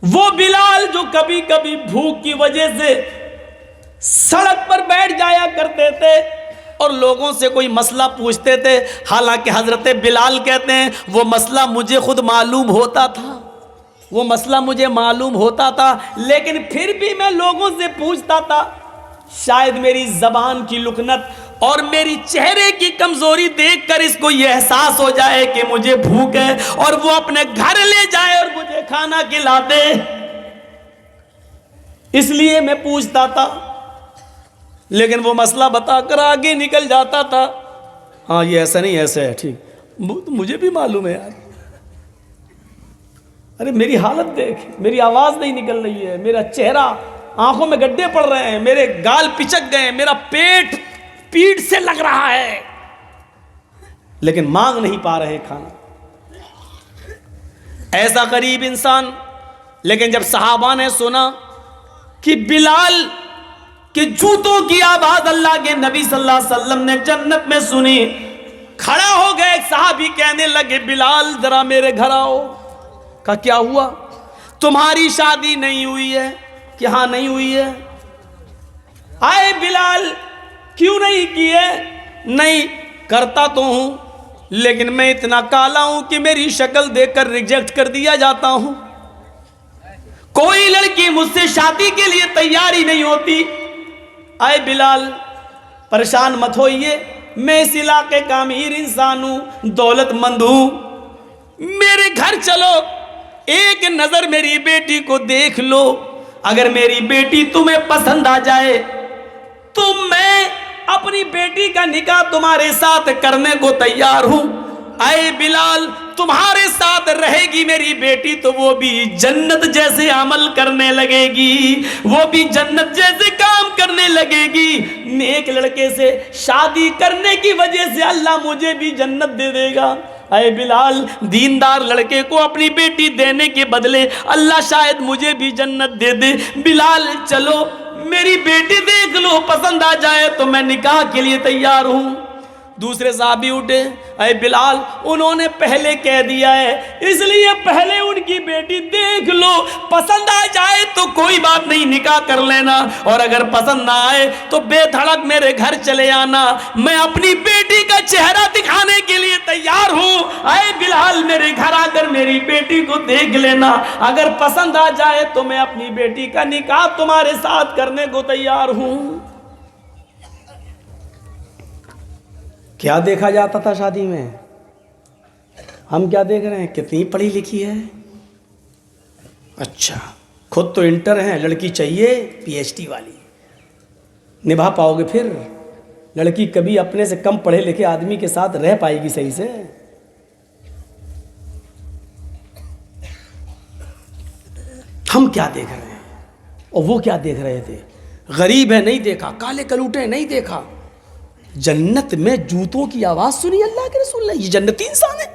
وہ بلال جو کبھی کبھی بھوک کی وجہ سے سڑک پر بیٹھ جایا کرتے تھے اور لوگوں سے کوئی مسئلہ پوچھتے تھے، حالانکہ حضرت بلال کہتے ہیں وہ مسئلہ مجھے خود معلوم ہوتا تھا، وہ مسئلہ مجھے معلوم ہوتا تھا، لیکن پھر بھی میں لوگوں سے پوچھتا تھا، شاید میری زبان کی لکنت اور میری چہرے کی کمزوری دیکھ کر اس کو یہ احساس ہو جائے کہ مجھے بھوک ہے اور وہ اپنے گھر لے جائے اور مجھے کھانا کھلا دے، اس لیے میں پوچھتا تھا، لیکن وہ مسئلہ بتا کر آگے نکل جاتا تھا۔ ہاں یہ ایسا نہیں، ایسا ہے، ٹھیک، مجھے بھی معلوم ہے یار، ارے میری حالت دیکھ، میری آواز نہیں نکل رہی ہے، میرا چہرہ، آنکھوں میں گڈھے پڑ رہے ہیں، میرے گال پچک گئے، میرا پیٹ پیٹ سے لگ رہا ہے، لیکن مانگ نہیں پا رہے کھانا۔ ایسا غریب انسان، لیکن جب صحابہ نے سنا کہ بلال کہ جوتوں کی آواز اللہ کے نبی صلی اللہ علیہ وسلم نے جنت میں سنی، کھڑا ہو گئے، ایک صحابی کہنے لگے بلال ذرا میرے گھر آؤ۔ کہا کیا ہوا؟ تمہاری شادی نہیں ہوئی ہے؟ کہ ہاں نہیں ہوئی ہے۔ آئے بلال کیوں نہیں کی ہے؟ نہیں کرتا تو ہوں، لیکن میں اتنا کالا ہوں کہ میری شکل دیکھ کر ریجیکٹ کر دیا جاتا ہوں، کوئی لڑکی مجھ سے شادی کے لیے تیار ہی نہیں ہوتی۔ آئے بلال پریشان مت ہوئیے، میں اس علاقے کا امیر انسان ہوں، دولت مند ہوں، میرے گھر چلو، ایک نظر میری بیٹی کو دیکھ لو، اگر میری بیٹی تمہیں پسند آ جائے تو میں اپنی بیٹی کا نکاح تمہارے ساتھ کرنے کو تیار ہوں۔ اے بلال تمہارے ساتھ رہے گی میری بیٹی تو وہ بھی جنت جیسے عمل کرنے لگے گی، وہ بھی جنت جیسے کام کرنے لگے گی، نیک لڑکے سے شادی کرنے کی وجہ سے اللہ مجھے بھی جنت دے دے گا۔ اے بلال دیندار لڑکے کو اپنی بیٹی دینے کے بدلے اللہ شاید مجھے بھی جنت دے دے۔ بلال چلو میری بیٹی دیکھ لو، پسند آ جائے تو میں نکاح کے لیے تیار ہوں۔ دوسرے صحابی اٹھے، اے بلال انہوں نے پہلے کہہ دیا ہے، اس لیے پہلے ان کی بیٹی دیکھ لو، پسند آ جائے تو کوئی بات نہیں نکاح کر لینا، اور اگر پسند نہ آئے تو بے دھڑک میرے گھر چلے آنا، میں اپنی بیٹی کا چہرہ دکھانے کے لیے تیار ہوں۔ اے بلال میرے گھر آ کر میری بیٹی کو دیکھ لینا، اگر پسند آ جائے تو میں اپنی بیٹی کا نکاح تمہارے ساتھ کرنے کو تیار ہوں۔ کیا دیکھا جاتا تھا شادی میں؟ ہم کیا دیکھ رہے ہیں؟ کتنی پڑھی لکھی ہے، اچھا خود تو انٹر ہیں، لڑکی چاہیے پی ایچ ڈی والی، نبھا پاؤ گے؟ پھر لڑکی کبھی اپنے سے کم پڑھے لکھے آدمی کے ساتھ رہ پائے گی صحیح سے؟ ہم کیا دیکھ رہے ہیں اور وہ کیا دیکھ رہے تھے؟ غریب ہے نہیں دیکھا، کالے کلوٹے نہیں دیکھا، جنت میں جوتوں کی آواز سنی اللہ کے رسول نے، یہ جنتی انسان ہے،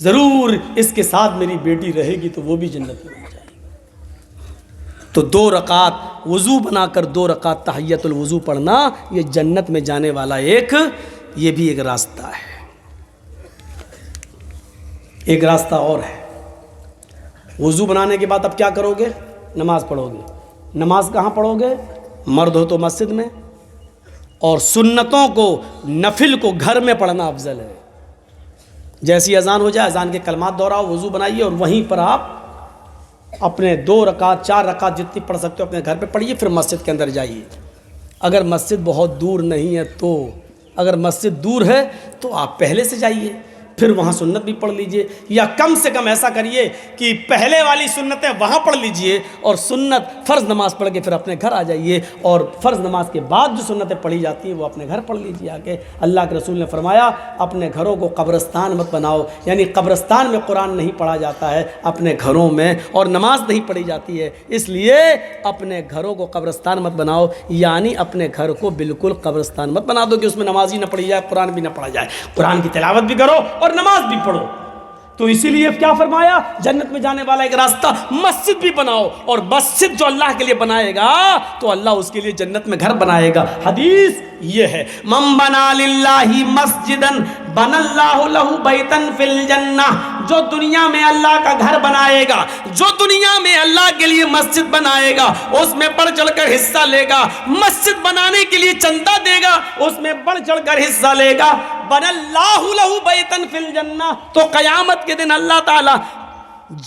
ضرور اس کے ساتھ میری بیٹی رہے گی تو وہ بھی جنت میں جائے گی۔ تو 2 رکعت وضو بنا کر 2 رکعت تحیۃ الوضو پڑھنا، یہ جنت میں جانے والا یہ بھی ایک راستہ ہے۔ ایک راستہ اور ہے، وضو بنانے کے بعد اب کیا کرو گے؟ نماز پڑھو گے۔ نماز کہاں پڑھو گے؟ مرد ہو تو مسجد میں، اور سنتوں کو نفل کو گھر میں پڑھنا افضل ہے۔ جیسی اذان ہو جائے اذان کے کلمات دہراؤ، وضو بنائیے اور وہیں پر آپ اپنے 2 رکعت 4 رکعت جتنی پڑھ سکتے ہو اپنے گھر پہ پڑھیے، پھر مسجد کے اندر جائیے۔ اگر مسجد بہت دور نہیں ہے تو، اگر مسجد دور ہے تو آپ پہلے سے جائیے، پھر وہاں سنت بھی پڑھ لیجئے، یا کم سے کم ایسا کریے کہ پہلے والی سنتیں وہاں پڑھ لیجئے اور سنت فرض نماز پڑھ کے پھر اپنے گھر آ جائیے، اور فرض نماز کے بعد جو سنتیں پڑھی جاتی ہیں وہ اپنے گھر پڑھ لیجئے آ کے۔ اللہ کے رسول نے فرمایا اپنے گھروں کو قبرستان مت بناؤ، یعنی قبرستان میں قرآن نہیں پڑھا جاتا ہے، اپنے گھروں میں، اور نماز نہیں پڑھی جاتی ہے، اس لیے اپنے گھروں کو قبرستان مت بناؤ، یعنی اپنے گھر کو بالکل قبرستان مت بنا دو کہ اس میں نماز ہی نہ پڑھی جائے، قرآن بھی نہ پڑھا جائے، قرآن کی تلاوت بھی کرو اور نماز بھی پڑھو۔ تو اسی لیے کیا فرمایا؟ جنت میں جانے والا ایک راستہ مسجد بھی بناؤ، اور مسجد جو اللہ کے لیے بنائے گا تو اللہ اس کے لیے جنت میں گھر بنائے گا۔ حدیث یہ ہے، من بنا للہ مسجدا بن اللہ لہ بیتن فی الجنہ، جو دنیا میں اللہ کا گھر بنائے گا، جو دنیا میں اللہ کے لیے مسجد بنائے گا، اس میں بڑھ چڑھ کر حصہ لے گا، مسجد بنانے کے لیے چندہ دے گا، اس میں بڑھ چڑھ کر حصہ لے گا، بن اللہ لہ بیتن فی الجنہ، تو قیامت کے دن اللہ تعالی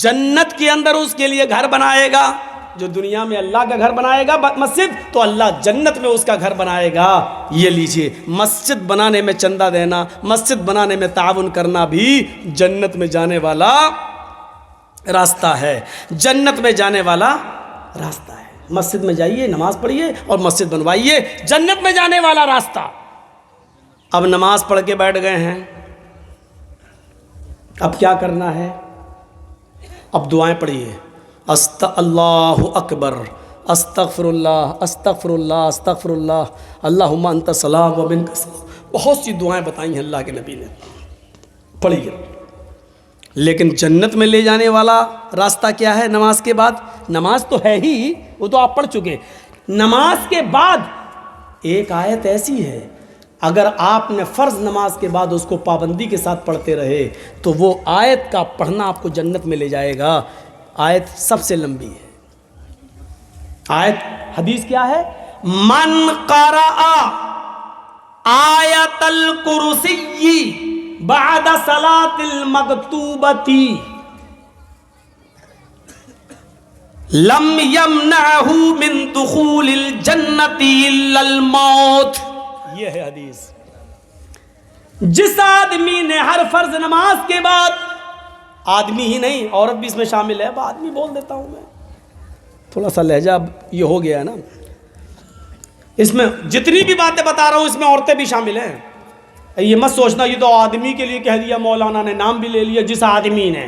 جنت کے اندر اس کے لیے گھر بنائے گا۔ جو دنیا میں اللہ کا گھر بنائے گا مسجد، تو اللہ جنت میں اس کا گھر بنائے گا۔ یہ لیجئے، مسجد بنانے میں چندہ دینا، مسجد بنانے میں تعاون کرنا بھی جنت میں جانے والا راستہ ہے، جنت میں جانے والا راستہ ہے۔ مسجد میں جائیے، نماز پڑھیے اور مسجد بنوائیے، جنت میں جانے والا راستہ۔ اب نماز پڑھ کے بیٹھ گئے ہیں، اب کیا کرنا ہے؟ اب دعائیں پڑھیے، اللہ اکبر، استغفر اللہ استغفر اللہ استغفر اللہ، اللہم انت السلام و منک السلام، بہت سی دعائیں بتائی ہیں اللہ کے نبی نے، پڑھیے۔ لیکن جنت میں لے جانے والا راستہ کیا ہے؟ نماز کے بعد، نماز تو ہے ہی، وہ تو آپ پڑھ چکے، نماز کے بعد ایک آیت ایسی ہے، اگر آپ نے فرض نماز کے بعد اس کو پابندی کے ساتھ پڑھتے رہے تو وہ آیت کا پڑھنا آپ کو جنت میں لے جائے گا۔ آیت سب سے لمبی ہے، آیت حدیث کیا ہے؟ من قرأ آیت الکرسی بعد صلاۃ المکتوبۃ لم یمنعہ من دخول الجنۃ الا الموت۔ یہ ہے حدیث۔ جس آدمی نے ہر فرض نماز کے بعد، آدمی ہی نہیں عورت بھی اس میں شامل ہے، اب آدمی بول دیتا ہوں میں، تھوڑا سا لہجہ اب یہ ہو گیا ہے نا، اس میں جتنی بھی باتیں بتا رہا ہوں اس میں عورتیں بھی شامل ہیں۔ یہ مت سوچنا یہ تو آدمی کے لیے کہہ دیا، مولانا نے نام بھی لے لیا جس آدمی نے،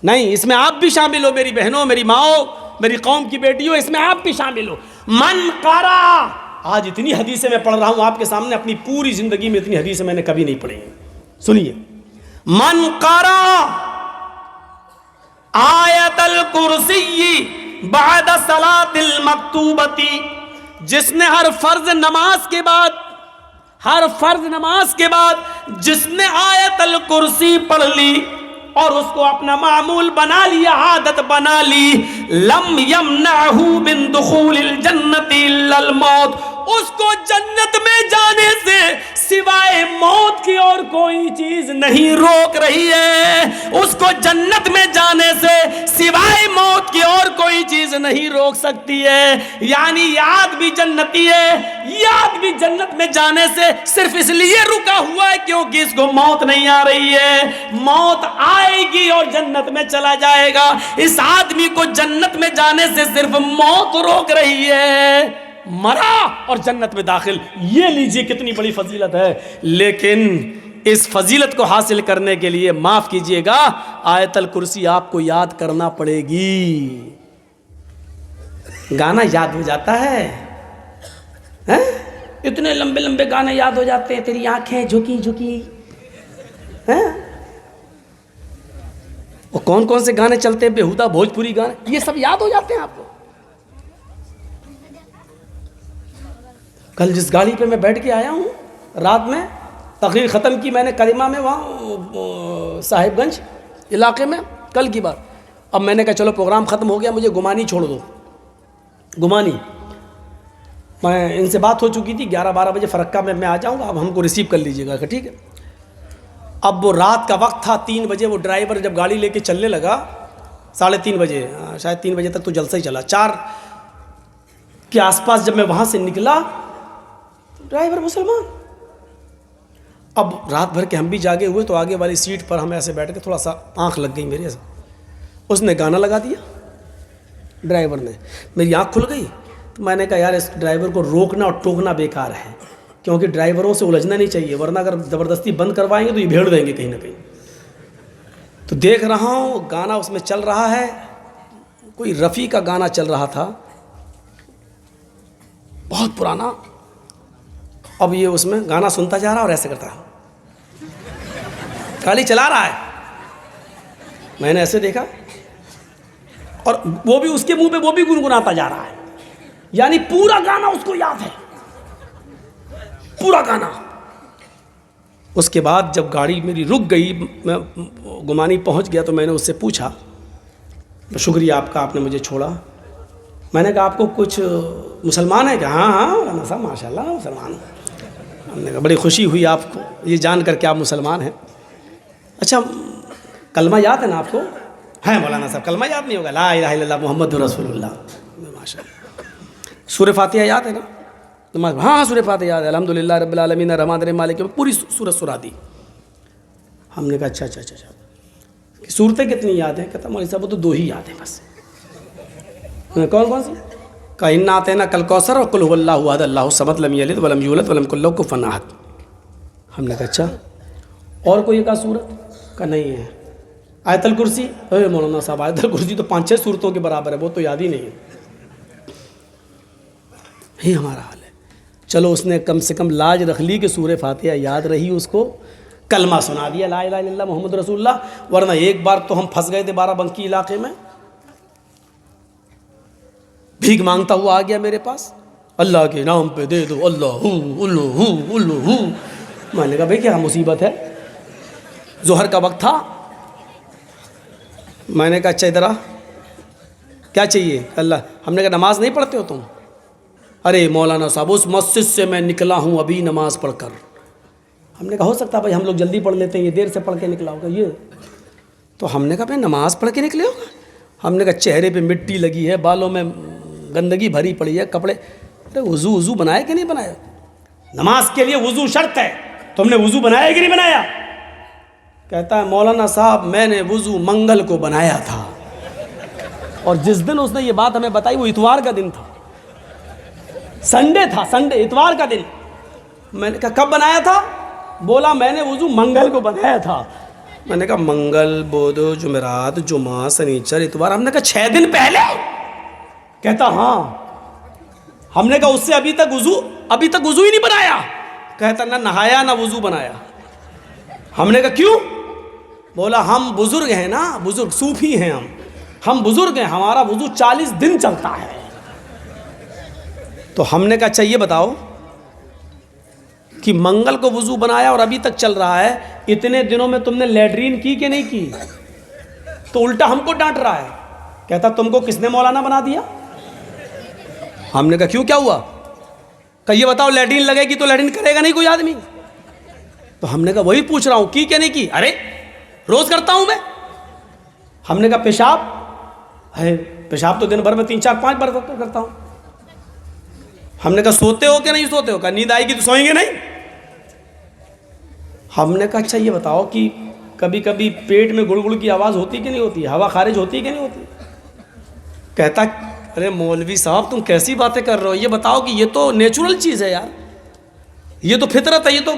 نہیں، اس میں آپ بھی شامل ہو، میری بہنوں، میری ماؤں، میری قوم کی بیٹیوں، اس میں آپ بھی شامل ہو۔ من قرأ، آج اتنی حدیثیں میں پڑھ رہا ہوں آپ کے سامنے، اپنی پوری زندگی میں اتنی حدیثیں میں نے کبھی نہیں پڑھی ہیں، سنیے۔ من قرأ آیت الکرسی بعد صلاۃ المکتوبۃ، جس نے ہر فرض نماز کے بعد جس نے آیت الکرسی پڑھ لی اور اس کو اپنا معمول بنا لیا، عادت بنا لی، لم یمنعہ من دخول الجنۃ الا الموت، اس کو جنت میں جانے سے سوائے موت کی اور کوئی چیز نہیں روک رہی ہے، اس کو جنت میں جانے سے سوائے موت کی اور کوئی چیز نہیں روک سکتی ہے۔ یعنی یہ آدمی جنتی ہے، یہ آدمی جنت میں جانے سے صرف اس لیے رکا ہوا ہے کیونکہ اس کو موت نہیں آ رہی ہے، موت آئے گی اور جنت میں چلا جائے گا۔ اس آدمی کو جنت میں جانے سے صرف موت روک رہی ہے، مرا اور جنت میں داخل۔ یہ لیجئے کتنی بڑی فضیلت ہے، لیکن اس فضیلت کو حاصل کرنے کے لیے معاف کیجئے گا آیت الکرسی آپ کو یاد کرنا پڑے گی۔ گانا یاد ہو جاتا ہے، اتنے لمبے لمبے گانے یاد ہو جاتے ہیں، تیری آنکھیں جھکی جھکی، وہ کون کون سے گانے چلتے ہیں، بیہودہ بھوجپوری گانے، یہ سب یاد ہو جاتے ہیں آپ کو۔ کل جس گاڑی پہ میں بیٹھ کے آیا ہوں، رات میں تقریر ختم کی میں نے کریمہ میں، وہاں صاحب گنج علاقے میں، کل کی بات۔ اب میں نے کہا چلو پروگرام ختم ہو گیا، مجھے گمانی چھوڑ دو، گمانی میں ان سے بات ہو چکی تھی، 11-12 بجے فرقہ میں آ جاؤں گا، اب ہم کو ریسیو کر لیجیے گا، ٹھیک ہے۔ اب وہ رات کا وقت تھا، 3 بجے وہ ڈرائیور جب گاڑی لے کے چلنے لگا، 3:30 بجے، شاید 3 بجے تک تو جلسہ ہی چلا، 4 کے آس پاس جب میں وہاں سے نکلا، ڈرائیور مسلمان، اب رات بھر کے ہم بھی جاگے ہوئے تو آگے والی سیٹ پر ہم ایسے بیٹھ کے تھوڑا سا آنکھ لگ گئی میرے، اس نے گانا لگا دیا ڈرائیور نے، میری آنکھ کھل گئی، تو میں نے کہا یار اس ڈرائیور کو روکنا اور ٹوکنا بیکار ہے، کیونکہ ڈرائیوروں سے الجھنا نہیں چاہیے، ورنہ اگر زبردستی بند کروائیں گے تو یہ بھیڑ دیں گے کہیں نہ کہیں۔ تو دیکھ رہا ہوں گانا اس میں چل رہا ہے، کوئی رفیع کا گانا چل رہا تھا، بہت پرانا۔ اب یہ اس میں گانا سنتا جا رہا اور ایسے کرتا رہا، گاڑی چلا رہا ہے، میں نے ایسے دیکھا، اور وہ بھی اس کے منہ پہ وہ بھی گنگناتا جا رہا ہے، یعنی پورا گانا اس کو یاد ہے، پورا گانا۔ اس کے بعد جب گاڑی میری رک گئی، میں گمانی پہنچ گیا، تو میں نے اس سے پوچھا شکریہ آپ کا، آپ نے مجھے چھوڑا. میں نے کہا آپ کو کچھ مسلمان ہے کیا؟ ہاں مولانا صاحب ماشاء اللہ مسلمان ہوں. ہم نے کہا بڑی خوشی ہوئی آپ کو یہ جان کر کے آپ مسلمان ہیں. اچھا کلمہ یاد ہے نا آپ کو؟ ہے مولانا صاحب کلمہ یاد نہیں ہوگا؟ لا الہ الا اللہ محمد رسول اللہ. ماشاء اللہ. سورہ فاتحہ یاد ہے نا؟ نماز ہاں سورہ فاتحہ یاد ہے. الحمدللہ رب العالمین الرحمن الرحیم مالک، پوری سورت سنا دی. ہم نے کہا اچھا صورتیں کتنی یاد ہیں؟ کہتا مولوی صاحب وہ تو 2 ہی یاد ہیں بس. کون سی؟ کہا انا اعطیناک کل کوثر اور قل هو اللہ احد اللہ الصمد لم یلد ولم یولد ولم یکن لہ کفوا احد. ہم نے کہا اچھا اور کوئی ایک صورت؟ کہا نہیں ہے. آیت الکرسی؟ اے مولانا صاحب آیت الکرسی تو 5-6 صورتوں کے برابر ہے، وہ تو یاد ہی نہیں ہے. یہی ہمارا حال ہے. چلو اس نے کم سے کم لاج رکھ لی کہ سورہ فاتحہ یاد رہی، اس کو کلمہ سنا دیا لا الہ الا اللہ محمد رسول اللہ. ورنہ ایک بار تو ہم پھنس گئے تھے بارہ بنکی علاقے میں، بھیک مانگتا ہوا آ گیا میرے پاس، اللہ کے نام پہ دے دو اللہ اللہ. میں نے کہا بھائی کیا مصیبت ہے؟ ظہر کا وقت تھا. میں نے کہا اچھا ادھر آ، کیا چاہیے؟ اللہ. ہم نے کہا نماز نہیں پڑھتے ہو تم؟ ارے مولانا صاحب اس مسجد سے میں نکلا ہوں ابھی نماز پڑھ کر. ہم نے کہا ہو سکتا ہے بھائی ہم لوگ جلدی پڑھ لیتے ہیں، یہ دیر سے پڑھ کے نکلا ہوگا یہ. تو ہم نے کہا بھائی نماز پڑھ کے نکلے ہوگا؟ ہم نے کہا چہرے پہ مٹی لگی ہے، بالوں میں گندگی بھری پڑی ہے، کپڑے. ارے وضو بنایا کہ نہیں بنایا؟ نماز کے لیے وضو شرط ہے، تم نے وضو بنایا کہ نہیں بنایا؟ کہتا ہے مولانا صاحب میں نے وضو منگل کو بنایا تھا. اور جس دن اس نے یہ بات ہمیں بتائی وہ اتوار کا دن تھا، سنڈے تھا، سنڈے اتوار کا دن. میں نے کہا کب بنایا تھا؟ بولا میں نے وضو منگل کو بنایا تھا. میں نے کہا منگل بدھ جمعرات جمعہ سنیچر اتوار. ہم نے کہا 6 دن پہلے؟ کہتا ہاں. ہم نے کہا اس سے ابھی تک وضو ہی نہیں بنایا؟ کہتا نہ نہایا نہ وضو بنایا. ہم نے کہا کیوں؟ بولا ہم بزرگ ہیں نا، بزرگ صوفی ہیں ہم بزرگ ہیں، ہمارا وضو 40 دن چلتا ہے. تو ہم نے کہا اچھا یہ بتاؤ کہ منگل کو وضو بنایا اور ابھی تک چل رہا ہے، اتنے دنوں میں تم نے لیٹرین کی کہ نہیں کی؟ تو الٹا ہم کو ڈانٹ رہا ہے. کہتا تم کو کس نے مولانا بنا دیا؟ ہم نے کہا کیوں کیا ہوا؟ کہ یہ بتاؤ لیٹرین لگے گی تو لیٹرین کرے گا نہیں کوئی آدمی؟ تو ہم نے کہا وہی پوچھ رہا ہوں کی کہ نہیں کی؟ ارے روز کرتا ہوں میں. ہم نے کہا پیشاب ہے؟ پیشاب تو دن بھر میں 3-4-5 بار کرتا ہوں. ہم نے کہا سوتے ہو کہ نہیں سوتے ہو؟ کہا نیند آئے گی تو سوئیں گے نہیں. ہم نے کہا اچھا یہ بتاؤ کہ کبھی کبھی پیٹ میں گڑ گڑ کی آواز ہوتی کہ نہیں ہوتی؟ ہوا خارج ہوتی کہ نہیں ہوتی؟ کہتا ارے مولوی صاحب تم کیسی باتیں کر رہے ہو؟ یہ بتاؤ کہ یہ تو نیچرل چیز ہے یار، یہ تو فطرت ہے، یہ تو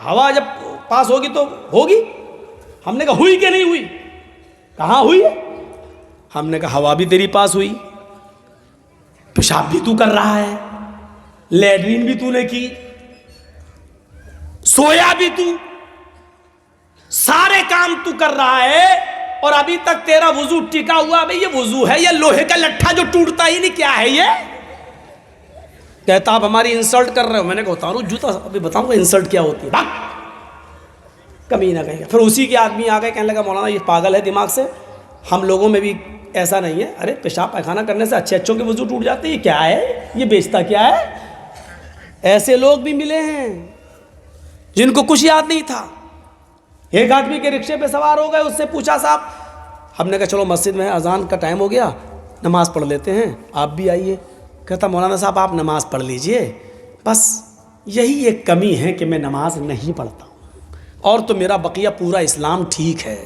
ہوا جب پاس ہوگی تو ہوگی. ہم نے کہا ہوئی کہ نہیں ہوئی؟ کہاں ہوئی ہے؟ ہم نے کہا ہوا بھی تیری پاس ہوئی، پیشاب بھی تو کر رہا ہے، لیٹرین بھی تو نے کی، سویا بھی تو، سارے کام تو کر رہا ہے اور ابھی تک تیرا وضو ٹکا ہوا. بھئی یہ وضو ہے یا لوہے کا لٹھا جو ٹوٹتا ہی نہیں؟ کیا ہے یہ؟ کہتا آپ ہماری انسلٹ کر رہے ہو. میں نے کہا اتارو جوتا، ابھی بتاؤں گا انسلٹ کیا ہوتی ہے. کمی نہ کہیں گے. پھر اسی کے آدمی آ گئے کہنے لگا مولانا یہ پاگل ہے دماغ سے، ہم لوگوں میں بھی ایسا نہیں ہے. ارے پیشاب پیخانہ کرنے سے اچھوں کے وضو ٹوٹ جاتے ہیں، یہ کیا ہے؟ یہ بیچتا کیا ہے؟ ایسے لوگ بھی ملے ہیں جن کو کچھ یاد نہیں تھا. ایک آدمی کے رکشے پہ سوار ہو گئے، اس سے پوچھا صاحب. ہم نے کہا چلو مسجد میں اذان کا ٹائم ہو گیا، نماز پڑھ لیتے ہیں، آپ بھی آئیے. کہتا مولانا صاحب آپ نماز پڑھ لیجئے، بس یہی ایک کمی ہے کہ میں نماز نہیں پڑھتا ہوں، اور تو میرا بقیہ پورا اسلام ٹھیک ہے.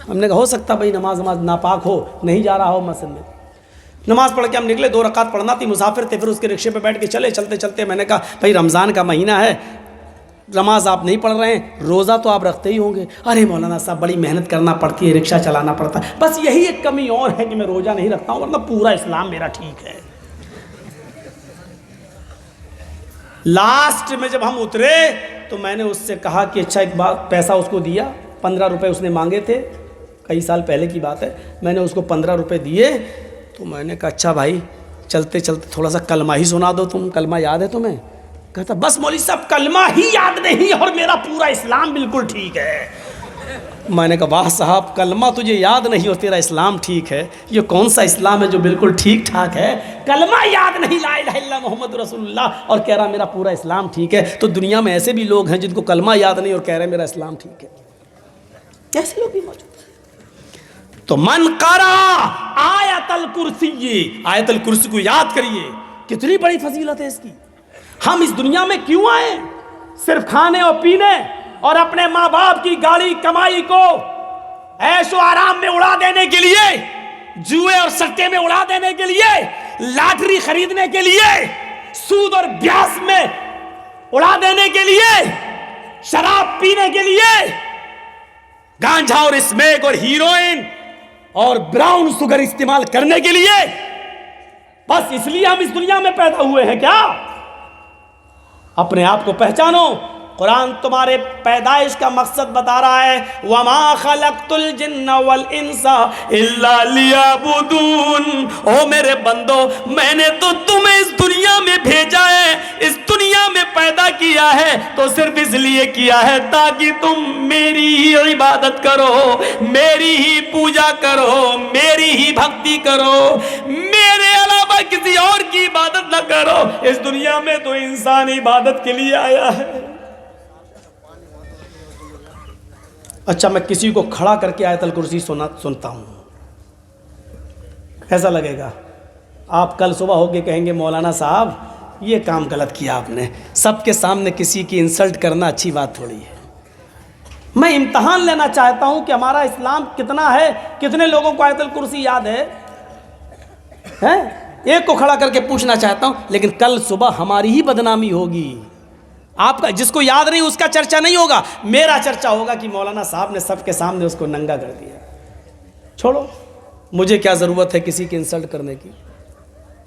ہم نے کہا ہو سکتا بھائی نماز ناپاک ہو، نہیں جا رہا ہو مسجد میں. نماز پڑھ کے ہم نکلے، 2 رکعت پڑھنا تھی، مسافر تھے. پھر اس کے رکشے پہ بیٹھ کے چلتے چلتے میں نے کہا بھائی رمضان کا مہینہ ہے، نماز آپ نہیں پڑھ رہے ہیں، روزہ تو آپ رکھتے ہی ہوں گے. ارے مولانا صاحب بڑی محنت کرنا پڑتی ہے، رکشہ چلانا پڑتا ہے، بس یہی ایک کمی اور ہے کہ میں روزہ نہیں رکھتا ہوں، ورنہ پورا اسلام میرا ٹھیک ہے. لاسٹ میں جب ہم اترے تو میں نے اس سے کہا کہ اچھا ایک بات، پیسہ اس کو دیا. 15 روپے اس نے مانگے تھے، کئی سال پہلے کی بات ہے. میں نے اس کو 15 روپے دیے. تو میں نے کہا اچھا بھائی چلتے چلتے تھوڑا سا کلمہ ہی سنا دو، تم کلمہ یاد ہے تمہیں؟ کہتا بس مولوی صاحب کلمہ ہی یاد نہیں اور میرا پورا اسلام بالکل ٹھیک ہے۔ میں نے کہا واہ صاحب، کلمہ تجھے یاد نہیں اور تیرا اسلام ٹھیک ہے، یہ کون سا اسلام ہے جو بالکل ٹھیک ٹھاک ہے؟ کلمہ یاد نہیں، لا الہ الا اللہ محمد رسول اللہ، اور کہہ رہا میرا پورا اسلام ٹھیک ہے۔ تو دنیا میں ایسے بھی لوگ ہیں جن کو کلمہ یاد نہیں اور کہہ رہے میرا اسلام ٹھیک ہے، ایسے لوگ بھی موجود ہیں۔ تو من قرأ آیت الکرسی، آیت الکرسی کو یاد کریے، کتنی بڑی فضیلت ہے اس کی۔ ہم اس دنیا میں کیوں آئے؟ صرف کھانے اور پینے اور اپنے ماں باپ کی گاڑی کمائی کو عیش و آرام میں اڑا دینے کے لیے، جوئے اور سٹے میں اڑا دینے کے لیے، لاٹری خریدنے کے لیے، سود اور بیاس میں اڑا دینے کے لیے، شراب پینے کے لیے، گانجا اور اسمیک اور ہیروئن اور براؤن سگر استعمال کرنے کے لیے، بس اس لیے ہم اس دنیا میں پیدا ہوئے ہیں کیا؟ اپنے آپ کو پہچانو۔ قرآن تمہارے پیدائش کا مقصد بتا رہا ہے، وَمَا خَلَقْتُ الْجِنَّ وَالْإِنسَ إِلَّا لِيَعْبُدُونَ۔ او میرے بندو، میں نے تو تمہیں اس دنیا میں بھیجا ہے، اس دنیا میں پیدا کیا ہے تو صرف اس لیے کیا ہے تاکہ تم میری ہی عبادت کرو، میری ہی پوجا کرو، میری ہی بھکتی کرو، میرے علاوہ کسی اور کی عبادت نہ کرو۔ اس دنیا میں تو انسان عبادت کے لیے آیا ہے۔ اچھا، میں کسی کو کھڑا کر کے آیت الکرسی سنتا ہوں، ایسا لگے گا؟ آپ کل صبح ہو کے کہیں گے مولانا صاحب یہ کام غلط کیا آپ نے، سب کے سامنے کسی کی انسلٹ کرنا اچھی بات تھوڑی ہے۔ میں امتحان لینا چاہتا ہوں کہ ہمارا اسلام کتنا ہے، کتنے لوگوں کو آیت الکرسی یاد ہے؟ ایک کو کھڑا کر کے پوچھنا چاہتا ہوں، لیکن کل صبح ہماری ہی بدنامی ہوگی۔ آپ کا جس کو یاد نہیں اس کا چرچا نہیں ہوگا، میرا چرچا ہوگا کہ مولانا صاحب نے سب کے سامنے اس کو ننگا کر دیا۔ چھوڑو، مجھے کیا ضرورت ہے کسی کی انسلٹ کرنے کی؟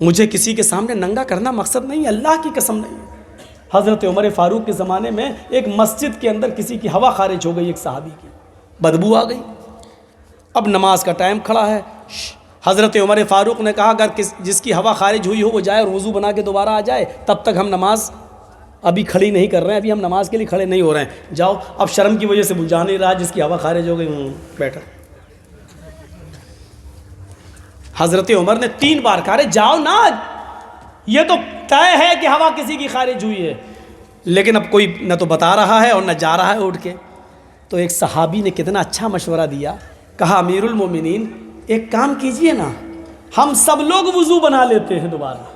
مجھے کسی کے سامنے ننگا کرنا مقصد نہیں ہے، اللہ کی قسم نہیں ہے۔ حضرت عمر فاروق کے زمانے میں ایک مسجد کے اندر کسی کی ہوا خارج ہو گئی، ایک صحابی کی، بدبو آ گئی۔ اب نماز کا ٹائم کھڑا ہے، حضرت عمر فاروق نے کہا اگر جس کی ہوا خارج ہوئی ہو وہ جائے اور وضو بنا کے دوبارہ آ جائے، تب تک ہم نماز ابھی کھڑی نہیں کر رہے ہیں، ابھی ہم نماز کے لیے کھڑے نہیں ہو رہے ہیں، جاؤ۔ اب شرم کی وجہ سے وہ جا نہیں رہا، جس کی ہوا خارج ہو گئی بیٹھا۔ حضرت عمر نے 3 بار کہا جاؤ نا، یہ تو طے ہے کہ ہوا کسی کی خارج ہوئی ہے، لیکن اب کوئی نہ تو بتا رہا ہے اور نہ جا رہا ہے اٹھ کے۔ تو ایک صحابی نے کتنا اچھا مشورہ دیا، کہا امیر المومنین ایک کام کیجئے نا، ہم سب لوگ وضو بنا لیتے ہیں دوبارہ،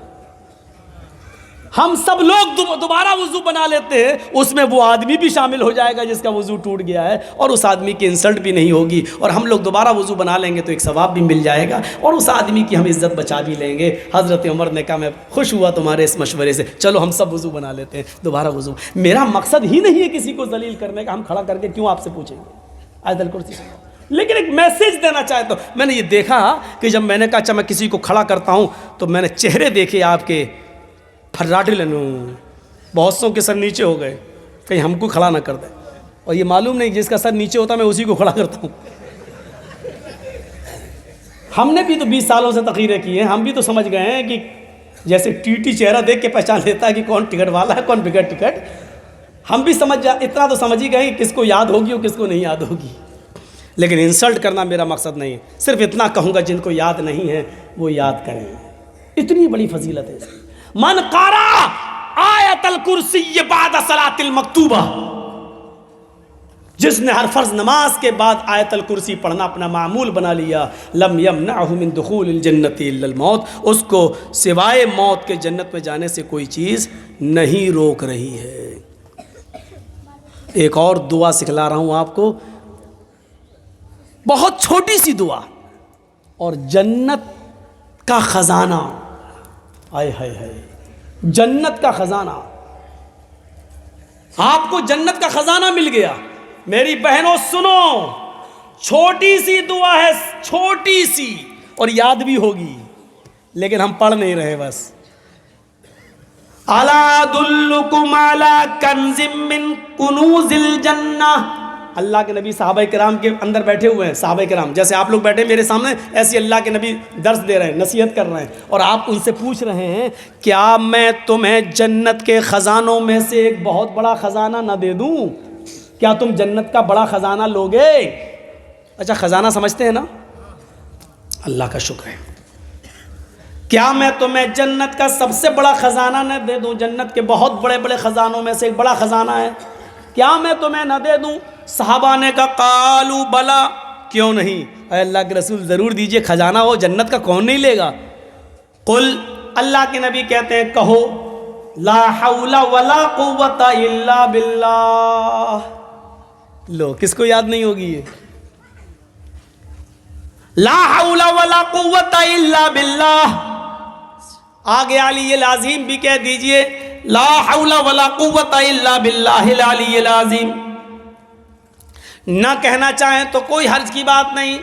ہم سب لوگ دوبارہ وضو بنا لیتے ہیں، اس میں وہ آدمی بھی شامل ہو جائے گا جس کا وضو ٹوٹ گیا ہے، اور اس آدمی کی انسلٹ بھی نہیں ہوگی، اور ہم لوگ دوبارہ وضو بنا لیں گے تو ایک ثواب بھی مل جائے گا، اور اس آدمی کی ہم عزت بچا بھی لیں گے۔ حضرت عمر نے کہا میں خوش ہوا تمہارے اس مشورے سے، چلو ہم سب وضو بنا لیتے ہیں، دوبارہ وضو۔ میرا مقصد ہی نہیں ہے کسی کو ذلیل کرنے کا، ہم کھڑا کر کے کیوں آپ سے پوچھیں گے آیت الکرسی سے، لیکن ایک میسج دینا چاہتا ہوں۔ میں نے یہ دیکھا کہ جب میں نے کہا اچھا میں کسی کو کھڑا کرتا ہوں تو میں نے چہرے دیکھے آپ کے پھراٹے لنوں، بہت سوں کے سر نیچے ہو گئے، کہیں ہم کو کھڑا نہ کر دے، اور یہ معلوم نہیں جس کا سر نیچے ہوتا میں اسی کو کھڑا کرتا ہوں۔ ہم نے بھی تو 20 سالوں سے تقریریں کی ہیں، ہم بھی تو سمجھ گئے ہیں کہ جیسے ٹی چہرہ دیکھ کے پہچان لیتا ہے کہ کون ٹکٹ والا ہے کون بغیر ٹکٹ، ہم بھی اتنا تو سمجھ ہی گئے کہ کس کو یاد ہوگی اور کس کو نہیں یاد ہوگی۔ لیکن انسلٹ کرنا میرا مقصد نہیں ہے، صرف اتنا کہوں گا جن کو یاد نہیں ہے وہ یاد کریں، اتنی بڑی فضیلت ہے۔ من قرأ آیت الکرسی بعد صلاۃ المکتوبہ، جس نے ہر فرض نماز کے بعد آیت الکرسی پڑھنا اپنا معمول بنا لیا، لم یمنعہ من دخول الجنت الا الموت، اس کو سوائے موت کے جنت میں جانے سے کوئی چیز نہیں روک رہی ہے۔ ایک اور دعا سکھلا رہا ہوں آپ کو، بہت چھوٹی سی دعا اور جنت کا خزانہ، آئے ہائے ہائے، جنت کا خزانہ، آپ کو جنت کا خزانہ مل گیا۔ میری بہنوں سنو، چھوٹی سی دعا ہے، چھوٹی سی، اور یاد بھی ہوگی لیکن ہم پڑھ نہیں رہے بس۔ الا ادلکم علی کنز من کنوز الجنہ اللہ کے نبی صحابہ کرام کے اندر بیٹھے ہوئے ہیں، صحابہ کرام جیسے آپ لوگ بیٹھے میرے سامنے، ایسے اللہ کے نبی درس دے رہے ہیں، نصیحت کر رہے ہیں، اور آپ ان سے پوچھ رہے ہیں کیا میں تمہیں جنت کے خزانوں میں سے ایک بہت بڑا خزانہ نہ دے دوں؟ کیا تم جنت کا بڑا خزانہ لوگے؟ اچھا خزانہ سمجھتے ہیں نا؟ اللہ کا شکر ہے۔ کیا میں تمہیں جنت کا سب سے بڑا خزانہ نہ دے دوں؟ جنت کے بہت بڑے بڑے خزانوں میں سے ایک بڑا خزانہ ہے، کیا میں تمہیں نہ دے دوں؟ صحابہ نے کہا قالوا بلا، کیوں نہیں اے اللہ کے رسول، ضرور دیجئے، خزانہ ہو جنت کا کون نہیں لے گا؟ قل، اللہ کے نبی کہتے ہیں کہو لا حول ولا قوت الا باللہ۔ لو کس کو یاد نہیں ہوگی یہ؟ لا حول ولا قوت الا باللہ۔ آگے علی العظیم بھی کہہ دیجئے لا حول ولا قوت الا باللہ العلی العظیم۔ نہ کہنا چاہیں تو کوئی حرج کی بات نہیں،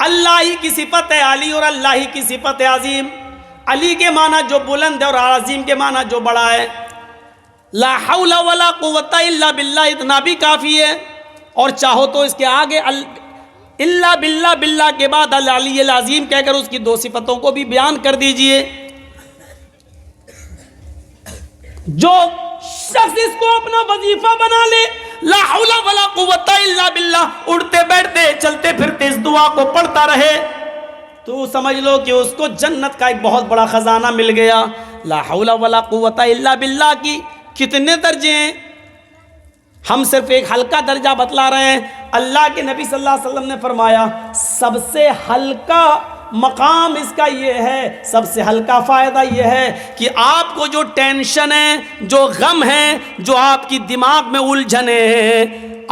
اللہ ہی کی صفت ہے علی اور اللہ ہی کی صفت ہے عظیم۔ علی کے معنی جو بلند ہے اور عظیم کے معنی جو بڑا ہے۔ لا حول ولا قوت الا باللہ اتنا بھی کافی ہے، اور چاہو تو اس کے آگے الا باللہ، باللہ کے بعد العلی العظیم کہہ کر اس کی دو صفتوں کو بھی بیان کر دیجئے۔ جو شخص اس کو اپنا وظیفہ بنا لے، لا حول ولا قوت الا باللہ، اڑتے بیٹھتے چلتے پھرتے اس دعا کو پڑھتا رہے، تو سمجھ لو کہ اس کو جنت کا ایک بہت بڑا خزانہ مل گیا۔ لا حول ولا قوت الا باللہ کی کتنے درجے ہیں؟ ہم صرف ایک ہلکا درجہ بتلا رہے ہیں۔ اللہ کے نبی صلی اللہ علیہ وسلم نے فرمایا سب سے ہلکا مقام اس کا یہ ہے، سب سے ہلکا فائدہ یہ ہے کہ آپ کو جو ٹینشن ہے، جو غم ہے، جو آپ کی دماغ میں الجھنے ہیں،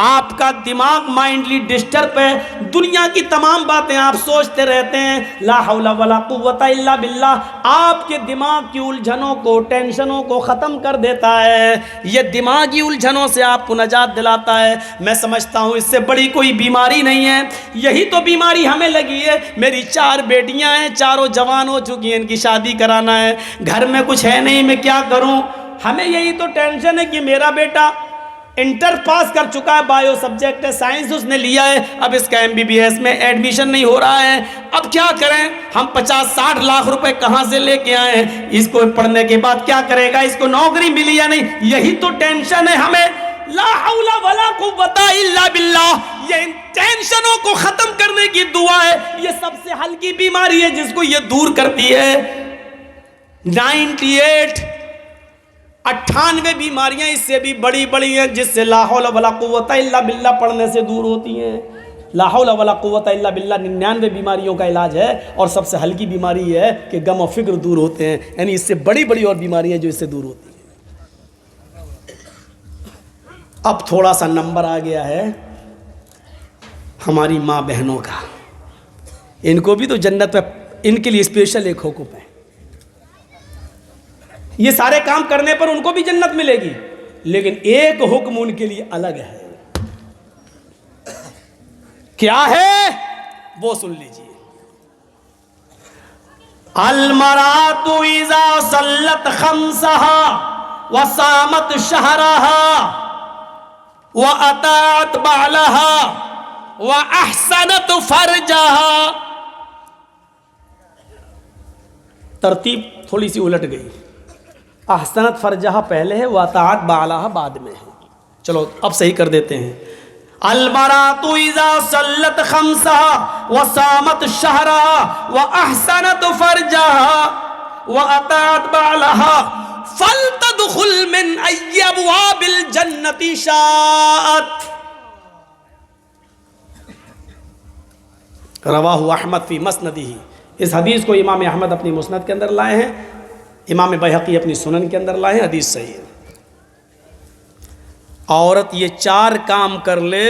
آپ کا دماغ مائنڈلی ڈسٹرب ہے، دنیا کی تمام باتیں آپ سوچتے رہتے ہیں، لا حول ولا قوت الا باللہ آپ کے دماغ کی الجھنوں کو، ٹینشنوں کو ختم کر دیتا ہے۔ یہ دماغی الجھنوں سے آپ کو نجات دلاتا ہے۔ میں سمجھتا ہوں اس سے بڑی کوئی بیماری نہیں ہے۔ یہی تو بیماری ہمیں لگی ہے۔ میری 4 بیٹیاں ہیں، چاروں جوان ہو چکی ہیں، ان کی شادی کرانا ہے، گھر میں کچھ ہے نہیں، میں کیا کروں؟ ہمیں یہی تو ٹینشن ہے کہ میرا بیٹا انٹر پاس کر چکا ہے، بایو سبجیکٹ ہے، سائنس اس نے لیا ہے، اب اس کا MBBS میں ایڈمیشن نہیں ہو رہا ہے، اب کیا کریں؟ ہم 50-60 لاکھ روپے کہاں سے لے کے آئے ہیں؟ اس کو پڑھنے کے بعد کیا کرے گا؟ اس کو نوکری ملی یا نہیں؟ یہی تو ٹینشن ہے ہمیں۔ لا حول ولا قوت الا باللہ، یہ ان ٹینشنوں کو ختم کرنے کی دعا ہے۔ یہ سب سے ہلکی بیماری ہے جس کو یہ دور کرتی ہے۔ 98 بیماریاں اس سے بھی بڑی بڑی ہیں جس سے لا حول ولا قوت الا باللہ پڑھنے سے دور ہوتی ہیں۔ لا حول ولا قوت الا باللہ 99 بیماریوں کا علاج ہے، اور سب سے ہلکی بیماری یہ ہے کہ غم و فکر دور ہوتے ہیں، یعنی اس سے بڑی بڑی اور بیماریاں جو اس سے دور ہوتی ہیں۔ اب تھوڑا سا نمبر آ گیا ہے ہماری ماں بہنوں کا، ان کو بھی تو جنت میں ان کے لیے اسپیشل ایک حکم ہے۔ یہ سارے کام کرنے پر ان کو بھی جنت ملے گی، لیکن ایک حکم ان کے لیے الگ ہے۔ کیا ہے وہ سن لیجئے۔ المرأۃ اذا صلت خمسها وصامت شهرها وأطاعت بعلها وأحسنت فرجها۔ ترتیب تھوڑی سی الٹ گئی، احسنت فرجہا پہلے ہے، وأطاعت بعلها بعد میں ہے۔ چلو اب صحیح کر دیتے ہیں۔ المرأۃ اذا صلت خمسها وصامت شهرها وأحسنت فرجها وأطاعت بعلها فلتدخل من أي أبواب الجنة شاءت۔ رواہ احمد فی مسندہ، اس حدیث کو امام احمد اپنی مسند کے اندر لائے ہیں، امام بیہقی اپنی سنن کے اندر لائے ہیں، حدیث صحیح ہے۔ عورت یہ 4 کام کر لے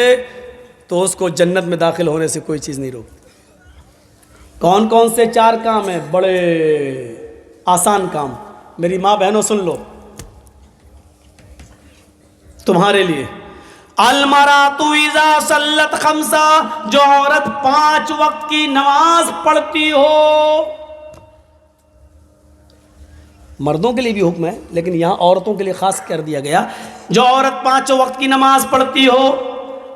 تو اس کو جنت میں داخل ہونے سے کوئی چیز نہیں روکتی۔ کون کون سے 4 کام ہیں؟ بڑے آسان کام، میری ماں بہنوں سن لو تمہارے لیے۔ المرأۃ اذا صلت خمسہ، جو عورت 5 وقت کی نماز پڑھتی ہو، مردوں کے لیے بھی حکم ہے لیکن یہاں عورتوں کے لیے خاص کر دیا گیا. جو عورت 5 وقت کی نماز پڑھتی ہو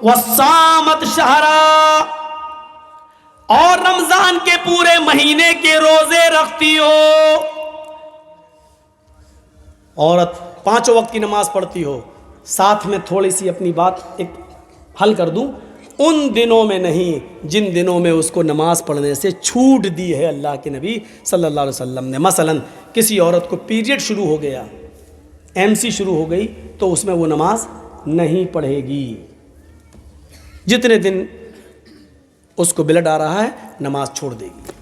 وصامت شہرا، اور رمضان کے پورے مہینے کے روزے رکھتی ہو. عورت 5 وقت کی نماز پڑھتی ہو، ساتھ میں تھوڑی سی اپنی بات ایک حل کر دوں، ان دنوں میں نہیں جن دنوں میں اس کو نماز پڑھنے سے چھوٹ دی ہے اللہ کے نبی صلی اللہ علیہ وسلم نے. مثلا کسی عورت کو پیریڈ شروع ہو گیا، MC شروع ہو گئی، تو اس میں وہ نماز نہیں پڑھے گی. جتنے دن اس کو بلڈ آ رہا ہے نماز چھوڑ دے گی.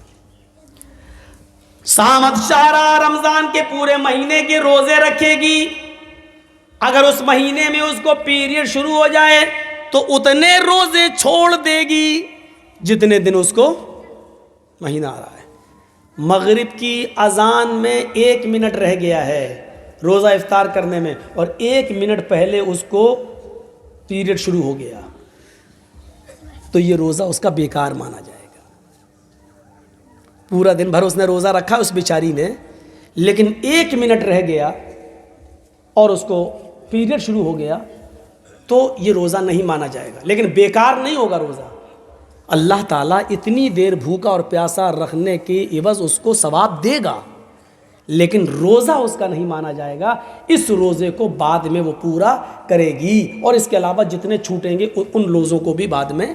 سامت شہرا، رمضان کے پورے مہینے کے روزے رکھے گی. اگر اس مہینے میں اس کو پیریڈ شروع ہو جائے تو اتنے روزے چھوڑ دے گی جتنے دن اس کو مہینہ آ رہا ہے. مغرب کی اذان میں 1 منٹ رہ گیا ہے روزہ افطار کرنے میں، اور 1 منٹ پہلے اس کو پیریڈ شروع ہو گیا تو یہ روزہ اس کا بیکار مانا جائے گا. پورا دن بھر اس نے روزہ رکھا اس بیچاری نے، لیکن 1 منٹ رہ گیا اور اس کو پیریڈ شروع ہو گیا تو یہ روزہ نہیں مانا جائے گا. لیکن بیکار نہیں ہوگا روزہ. اللہ تعالیٰ اتنی دیر بھوکا اور پیاسا رکھنے کے عوض اس کو ثواب دے گا، لیکن روزہ اس کا نہیں مانا جائے گا. اس روزے کو بعد میں وہ پورا کرے گی، اور اس کے علاوہ جتنے چھوٹیں گے ان روزوں کو بھی بعد میں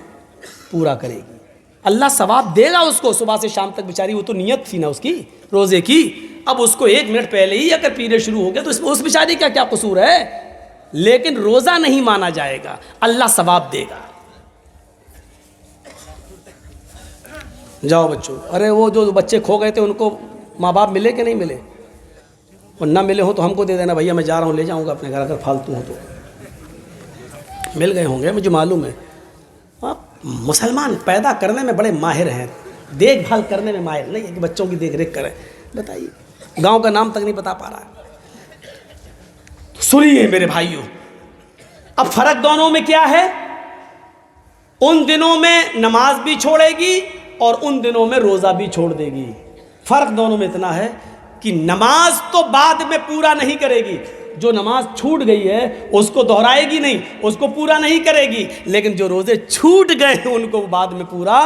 پورا کرے گی. اللہ ثواب دے گا اس کو. صبح سے شام تک بیچاری، وہ تو نیت تھی نا اس کی روزے کی. اب اس کو 1 منٹ پہلے ہی اگر پیریڈ شروع ہو گیا تو اس بیچاری کا کیا قصور ہے؟ لیکن روزہ نہیں مانا جائے گا، اللہ ثواب دے گا. جاؤ بچوں. ارے وہ جو بچے کھو گئے تھے ان کو ماں باپ ملے کہ نہیں ملے؟ اور نہ ملے ہوں تو ہم کو دے دینا، بھیا میں جا رہا ہوں، لے جاؤں گا اپنے گھر. اگر فالتو ہوں تو مل گئے ہوں گے، مجھے معلوم ہے. مسلمان پیدا کرنے میں بڑے ماہر ہیں، دیکھ بھال کرنے میں ماہر نہیں ہے کہ بچوں کی دیکھ ریکھ کریں. بتائیے گاؤں کا نام تک نہیں بتا پا رہا ہے. سنیے میرے بھائیوں، اب فرق دونوں میں کیا ہے؟ ان دنوں میں نماز بھی چھوڑے گی اور ان دنوں میں روزہ بھی چھوڑ دے گی. فرق دونوں میں اتنا ہے کہ نماز تو بعد میں پورا نہیں کرے گی. جو نماز چھوٹ گئی ہے اس کو دہرائے گی نہیں، اس کو پورا نہیں کرے گی. لیکن جو روزے چھوٹ گئے ہیں ان کو بعد میں پورا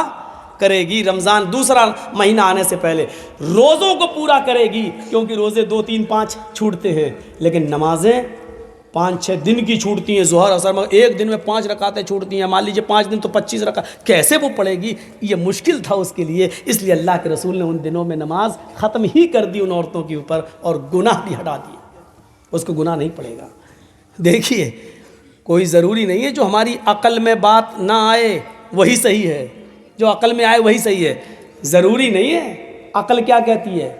کرے گی. رمضان دوسرا مہینہ آنے سے پہلے روزوں کو پورا کرے گی، کیونکہ روزے 2 3 5 چھوٹتے ہیں، لیکن نمازیں 5 6 دن کی چھوٹتی ہیں. ظہر اثر مگر ایک دن میں 5 رکعتیں چھوٹتی ہیں. مان لیجیے 5 دن تو 25 رکعت، کیسے وہ پڑھے گی؟ یہ مشکل تھا اس کے لیے. اس لیے اللہ کے رسول نے ان دنوں میں نماز ختم ہی کر دی ان عورتوں کے اوپر، اور گناہ بھی ہٹا دیے. اس کو گناہ نہیں پڑے گا. دیکھیے کوئی ضروری نہیں ہے جو ہماری عقل میں بات نہ آئے وہی صحیح ہے، جو عقل میں آئے وہی صحیح ہے. ضروری نہیں ہے. عقل کیا کہتی ہے؟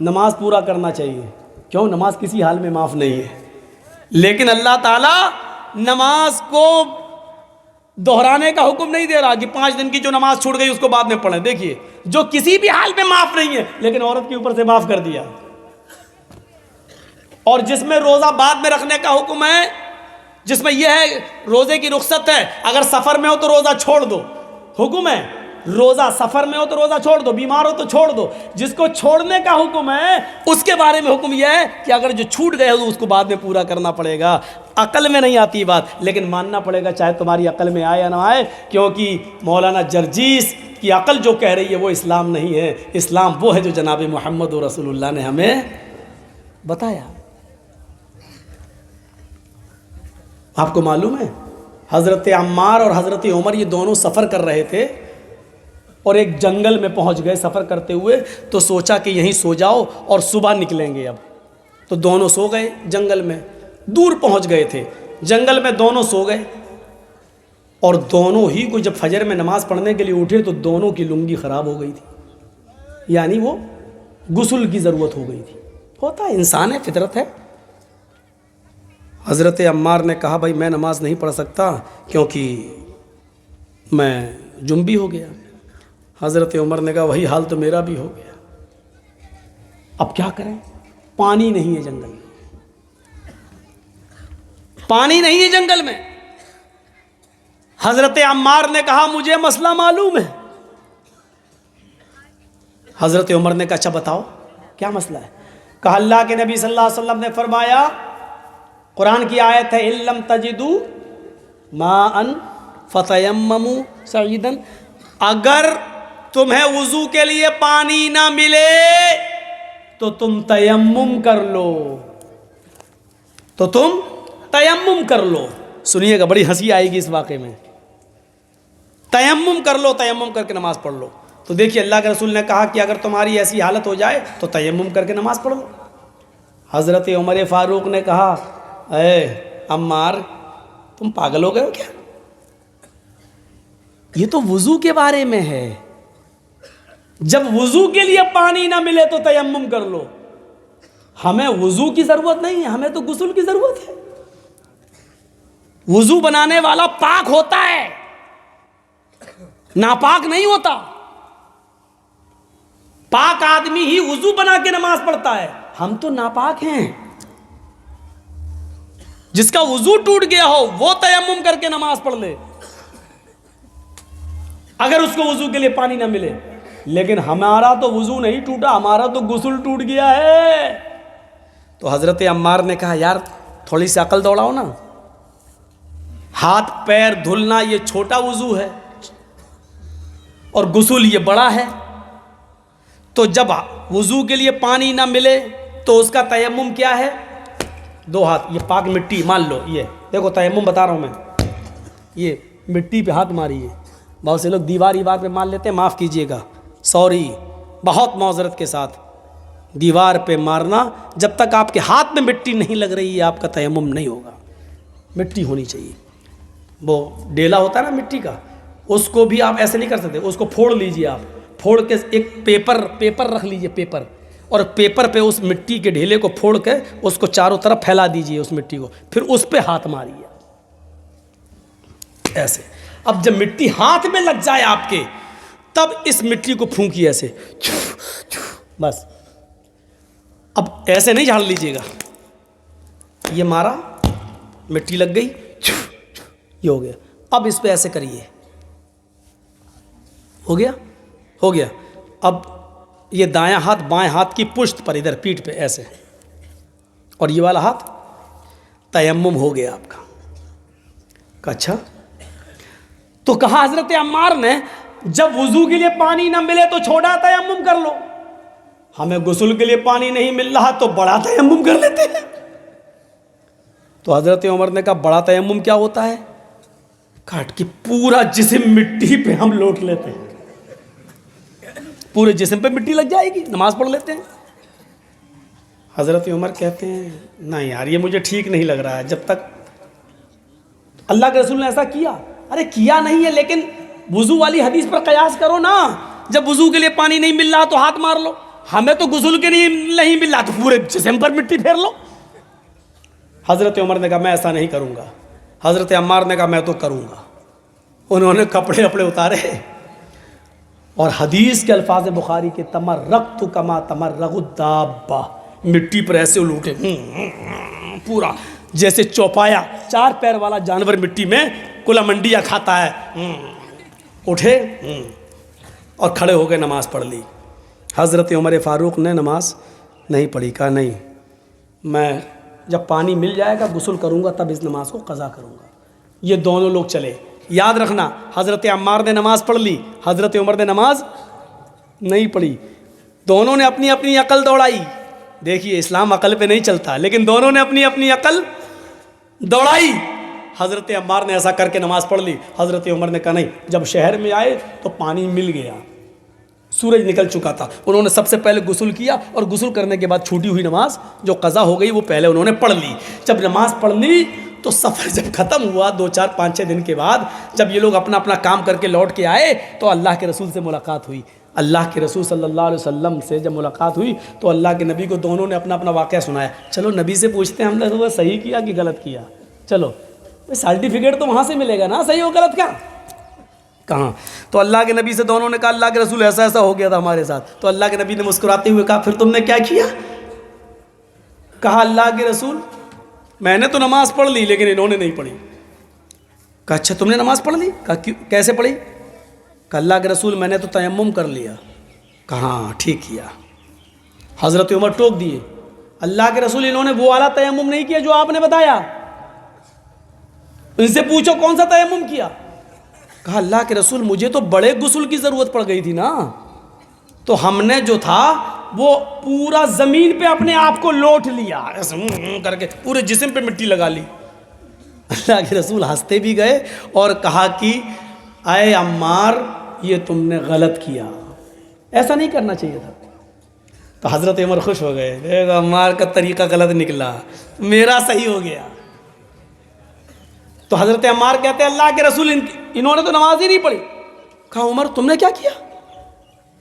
نماز پورا کرنا چاہیے. کیوں؟ نماز کسی حال میں معاف نہیں ہے. لیکن اللہ تعالیٰ نماز کو دہرانے کا حکم نہیں دے رہا کہ 5 دن کی جو نماز چھوٹ گئی اس کو بعد میں پڑھیں. دیکھیے جو کسی بھی حال میں معاف نہیں ہے، لیکن عورت کے اوپر سے معاف کر دیا. اور جس میں روزہ بعد میں رکھنے کا حکم ہے، جس میں یہ ہے روزے کی رخصت ہے، اگر سفر میں ہو تو روزہ چھوڑ دو، حکم ہے. روزہ سفر میں ہو تو روزہ چھوڑ دو، بیمار ہو تو چھوڑ دو. جس کو چھوڑنے کا حکم ہے اس کے بارے میں حکم یہ ہے کہ اگر جو چھوٹ گئے تو اس کو بعد میں پورا کرنا پڑے گا. عقل میں نہیں آتی بات، لیکن ماننا پڑے گا چاہے تمہاری عقل میں آئے یا نہ آئے، کیونکہ مولانا جرجیس کی عقل جو کہہ رہی ہے وہ اسلام نہیں ہے. اسلام وہ ہے جو جناب محمد رسول اللہ نے ہمیں بتایا. آپ کو معلوم ہے حضرت عمار اور حضرت عمر یہ دونوں سفر کر رہے تھے اور ایک جنگل میں پہنچ گئے. سفر کرتے ہوئے تو سوچا کہ یہیں سو جاؤ اور صبح نکلیں گے. اب تو دونوں سو گئے جنگل میں. دور پہنچ گئے تھے جنگل میں، دونوں سو گئے. اور دونوں ہی کو جب فجر میں نماز پڑھنے کے لیے اٹھے تو دونوں کی لنگی خراب ہو گئی تھی، یعنی وہ غسل کی ضرورت ہو گئی تھی. ہوتا ہے، انسان ہے، فطرت ہے. حضرت عمار نے کہا بھائی میں نماز نہیں پڑھ سکتا کیونکہ میں جنبی ہو گیا. حضرت عمر نے کہا وہی حال تو میرا بھی ہو گیا. اب کیا کریں؟ پانی نہیں ہے جنگل میں، پانی نہیں ہے جنگل میں. حضرت عمار نے کہا مجھے مسئلہ معلوم ہے. حضرت عمر نے کہا اچھا بتاؤ کیا مسئلہ ہے؟ کہا اللہ کے نبی صلی اللہ علیہ وسلم نے فرمایا، قرآن کی آیت ہے اِلَّمْ تَجِدُوا مَاءً فَتَيَمَّمُوا صَعِيدًا، اگر تمہیں وضو کے لیے پانی نہ ملے تو تم تیمم کر لو، تو تم تیمم کر لو۔ سنیے گا، بڑی ہنسی آئے گی اس واقعے میں۔ تیمم کر لو، تیمم کر کے نماز پڑھ لو۔ تو دیکھیے اللہ کے رسول نے کہا کہ اگر تمہاری ایسی حالت ہو جائے تو تیمم کر کے نماز پڑھ لو۔ حضرت عمر فاروق نے کہا، اے عمار تم پاگل ہو گئے ہو کیا؟ یہ تو وضو کے بارے میں ہے، جب وضو کے لیے پانی نہ ملے تو تیمم کر لو۔ ہمیں وضو کی ضرورت نہیں ہے، ہمیں تو غسل کی ضرورت ہے۔ وضو بنانے والا پاک ہوتا ہے، ناپاک نہیں ہوتا۔ پاک آدمی ہی وضو بنا کے نماز پڑھتا ہے، ہم تو ناپاک ہیں۔ جس کا وضو ٹوٹ گیا ہو وہ تیمم کر کے نماز پڑھ لے اگر اس کو وضو کے لیے پانی نہ ملے۔ لیکن ہمارا تو وضو نہیں ٹوٹا، ہمارا تو غسل ٹوٹ گیا ہے۔ تو حضرت عمار نے کہا، یار تھوڑی سی عقل دوڑاؤ نا، ہاتھ پیر دھلنا یہ چھوٹا وضو ہے اور غسل یہ بڑا ہے، تو جب وضو کے لیے پانی نہ ملے تو اس کا تیمم کیا ہے؟ دو ہاتھ، یہ پاک مٹی مان لو، یہ دیکھو تیمم بتا رہا ہوں میں، یہ مٹی پہ ہاتھ ماریے۔ بہت سے لوگ دیوار پہ مان لیتے ہیں، معاف کیجیے گا، سوری، بہت معذرت کے ساتھ، دیوار پہ مارنا جب تک آپ کے ہاتھ میں مٹی نہیں لگ رہی ہے آپ کا تیمم نہیں ہوگا۔ مٹی ہونی چاہیے، وہ ڈیلا ہوتا ہے نا مٹی کا، اس کو بھی آپ ایسے نہیں کر سکتے، اس کو پھوڑ لیجئے، آپ پھوڑ کے ایک پیپر رکھ لیجئے، پیپر، اور پیپر پہ اس مٹی کے ڈھیلے کو پھوڑ کے اس کو چاروں طرف پھیلا دیجئے اس مٹی کو، پھر اس پہ ہاتھ ماریے ایسے۔ اب جب مٹی ہاتھ میں لگ جائے آپ کے تب اس مٹی کو پھونکیے ایسے، بس۔ اب ایسے نہیں جھاڑ لیجئے گا، یہ مارا مٹی لگ گئی، یہ ہو گیا۔ اب اس پہ ایسے کریے، ہو گیا، ہو گیا۔ اب یہ دایاں ہاتھ بائیں ہاتھ کی پشت پر ادھر پیٹھ پہ ایسے، اور یہ والا ہاتھ، تیمم ہو گیا آپ کا۔ اچھا، تو کہا حضرت عمار نے جب وضو کے لیے پانی نہ ملے تو چھوٹا تیمم کر لو، ہمیں غسل کے لیے پانی نہیں مل رہا تو بڑا تیمم کر لیتے ہیں۔ تو حضرت عمر نے کہا بڑا تیمم کیا ہوتا ہے؟ کاٹ کے پورا جسم مٹی پہ ہم لوٹ لیتے ہیں، پورے جسم پہ مٹی لگ جائے گی، نماز پڑھ لیتے ہیں۔ حضرت عمر کہتے ہیں نہیں یار یہ مجھے ٹھیک نہیں لگ رہا ہے، جب تک اللہ کے رسول نے ایسا کیا، ارے کیا نہیں ہے لیکن وضو والی حدیث پر قیاس کرو نا، جب وضو کے لیے پانی نہیں مل رہا تو ہاتھ مار لو، ہمیں تو غسل کے لیے نہیں مل رہا تو پورے جسم پر مٹی پھیر لو۔ حضرت عمر نے کہا میں ایسا نہیں کروں گا، حضرت عمار نے کہا میں تو کروں گا۔ انہوں نے کپڑے اتارے اور حدیث کے الفاظ بخاری کے تمرغت کما تمرغ الدابہ، مٹی پر ایسے لوٹے پورا، جیسے چوپایا 4 پیر والا جانور مٹی میں کلا منڈیا کھاتا ہے، اٹھے اور کھڑے ہو کے نماز پڑھ لی۔ حضرت عمر فاروق نے نماز نہیں پڑھی، کہا نہیں میں جب پانی مل جائے گا غسل کروں گا تب اس نماز کو قضا کروں گا۔ یہ دونوں لوگ چلے۔ یاد رکھنا حضرت عمار نے نماز پڑھ لی، حضرت عمر نے نماز نہیں پڑھی، دونوں نے اپنی اپنی عقل دوڑائی۔ دیکھیے اسلام عقل پہ نہیں چلتا، لیکن دونوں نے اپنی اپنی عقل دوڑائی۔ حضرت عمار نے ایسا کر کے نماز پڑھ لی، حضرت عمر نے کہا نہیں۔ جب شہر میں آئے تو پانی مل گیا، سورج نکل چکا تھا، انہوں نے سب سے پہلے غسل کیا اور غسل کرنے کے بعد چھوٹی ہوئی نماز جو قضا ہو گئی وہ پہلے انہوں نے پڑھ لی۔ جب نماز پڑھ لی تو سفر جب ختم ہوا 2 4 5 6 دن کے بعد جب یہ لوگ اپنا اپنا کام کر کے لوٹ کے آئے تو اللہ کے رسول سے ملاقات ہوئی۔ اللہ کے رسول صلی اللہ علیہ وسلم سے جب ملاقات ہوئی تو اللہ کے نبی کو دونوں نے اپنا اپنا واقعہ سنایا۔ چلو نبی سے پوچھتے ہیں ہم نے تو صحیح کیا کہ غلط کیا، چلو سرٹیفکیٹ تو وہاں سے ملے گا نا، صحیح ہو غلط کیا کہاں۔ تو اللہ کے نبی سے دونوں نے کہا اللہ کے رسول ایسا ایسا ہو گیا تھا ہمارے ساتھ۔ تو اللہ کے نبی نے مسکراتے ہوئے کہا پھر تم نے کیا کیا؟ کہا اللہ کے رسول میں نے تو نماز پڑھ لی لیکن انہوں نے نہیں پڑھی۔ کہا اچھا تم نے نماز پڑھ لی؟ کہا کیسے پڑھی؟ کہا اللہ کے رسول میں نے تو تیمم کر لیا۔ کہا ہاں ٹھیک کیا۔ حضرت عمر ٹوک دیے، اللہ کے رسول انہوں نے وہ والا تیمم نہیں کیا جو آپ نے بتایا. ان سے پوچھو کون سا تیمم کیا. کہا اللہ کے رسول مجھے تو بڑے غسل کی ضرورت پڑ گئی تھی نا, تو ہم نے جو تھا وہ پورا زمین پہ اپنے آپ کو لوٹ لیا, ایسے کر کے پورے جسم پہ مٹی لگا لی. اللہ کے رسول ہنستے بھی گئے اور کہا کہ اے عمار یہ تم نے غلط کیا, ایسا نہیں کرنا چاہیے تھا. تو حضرت عمر خوش ہو گئے, دیکھو عمار کا طریقہ غلط نکلا, میرا صحیح ہو گیا. تو حضرت عمار کہتے ہیں اللہ کے رسول انہوں نے تو نماز ہی نہیں پڑھی. کہا عمر تم نے کیا کیا؟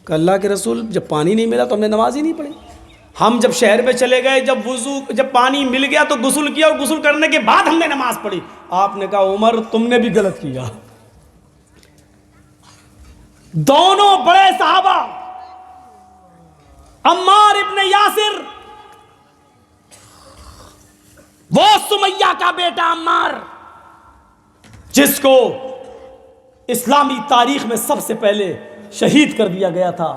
کہ اللہ کے رسول جب پانی نہیں ملا تو ہم نے نماز ہی نہیں پڑھی. ہم جب شہر میں چلے گئے, جب پانی مل گیا تو غسل کیا, اور غسل کرنے کے بعد ہم نے نماز پڑھی. آپ نے کہا عمر تم نے بھی غلط کیا. دونوں بڑے صحابہ عمار ابن یاسر, وہ سمیہ کا بیٹا عمار جس کو اسلامی تاریخ میں سب سے پہلے شہید کر دیا گیا تھا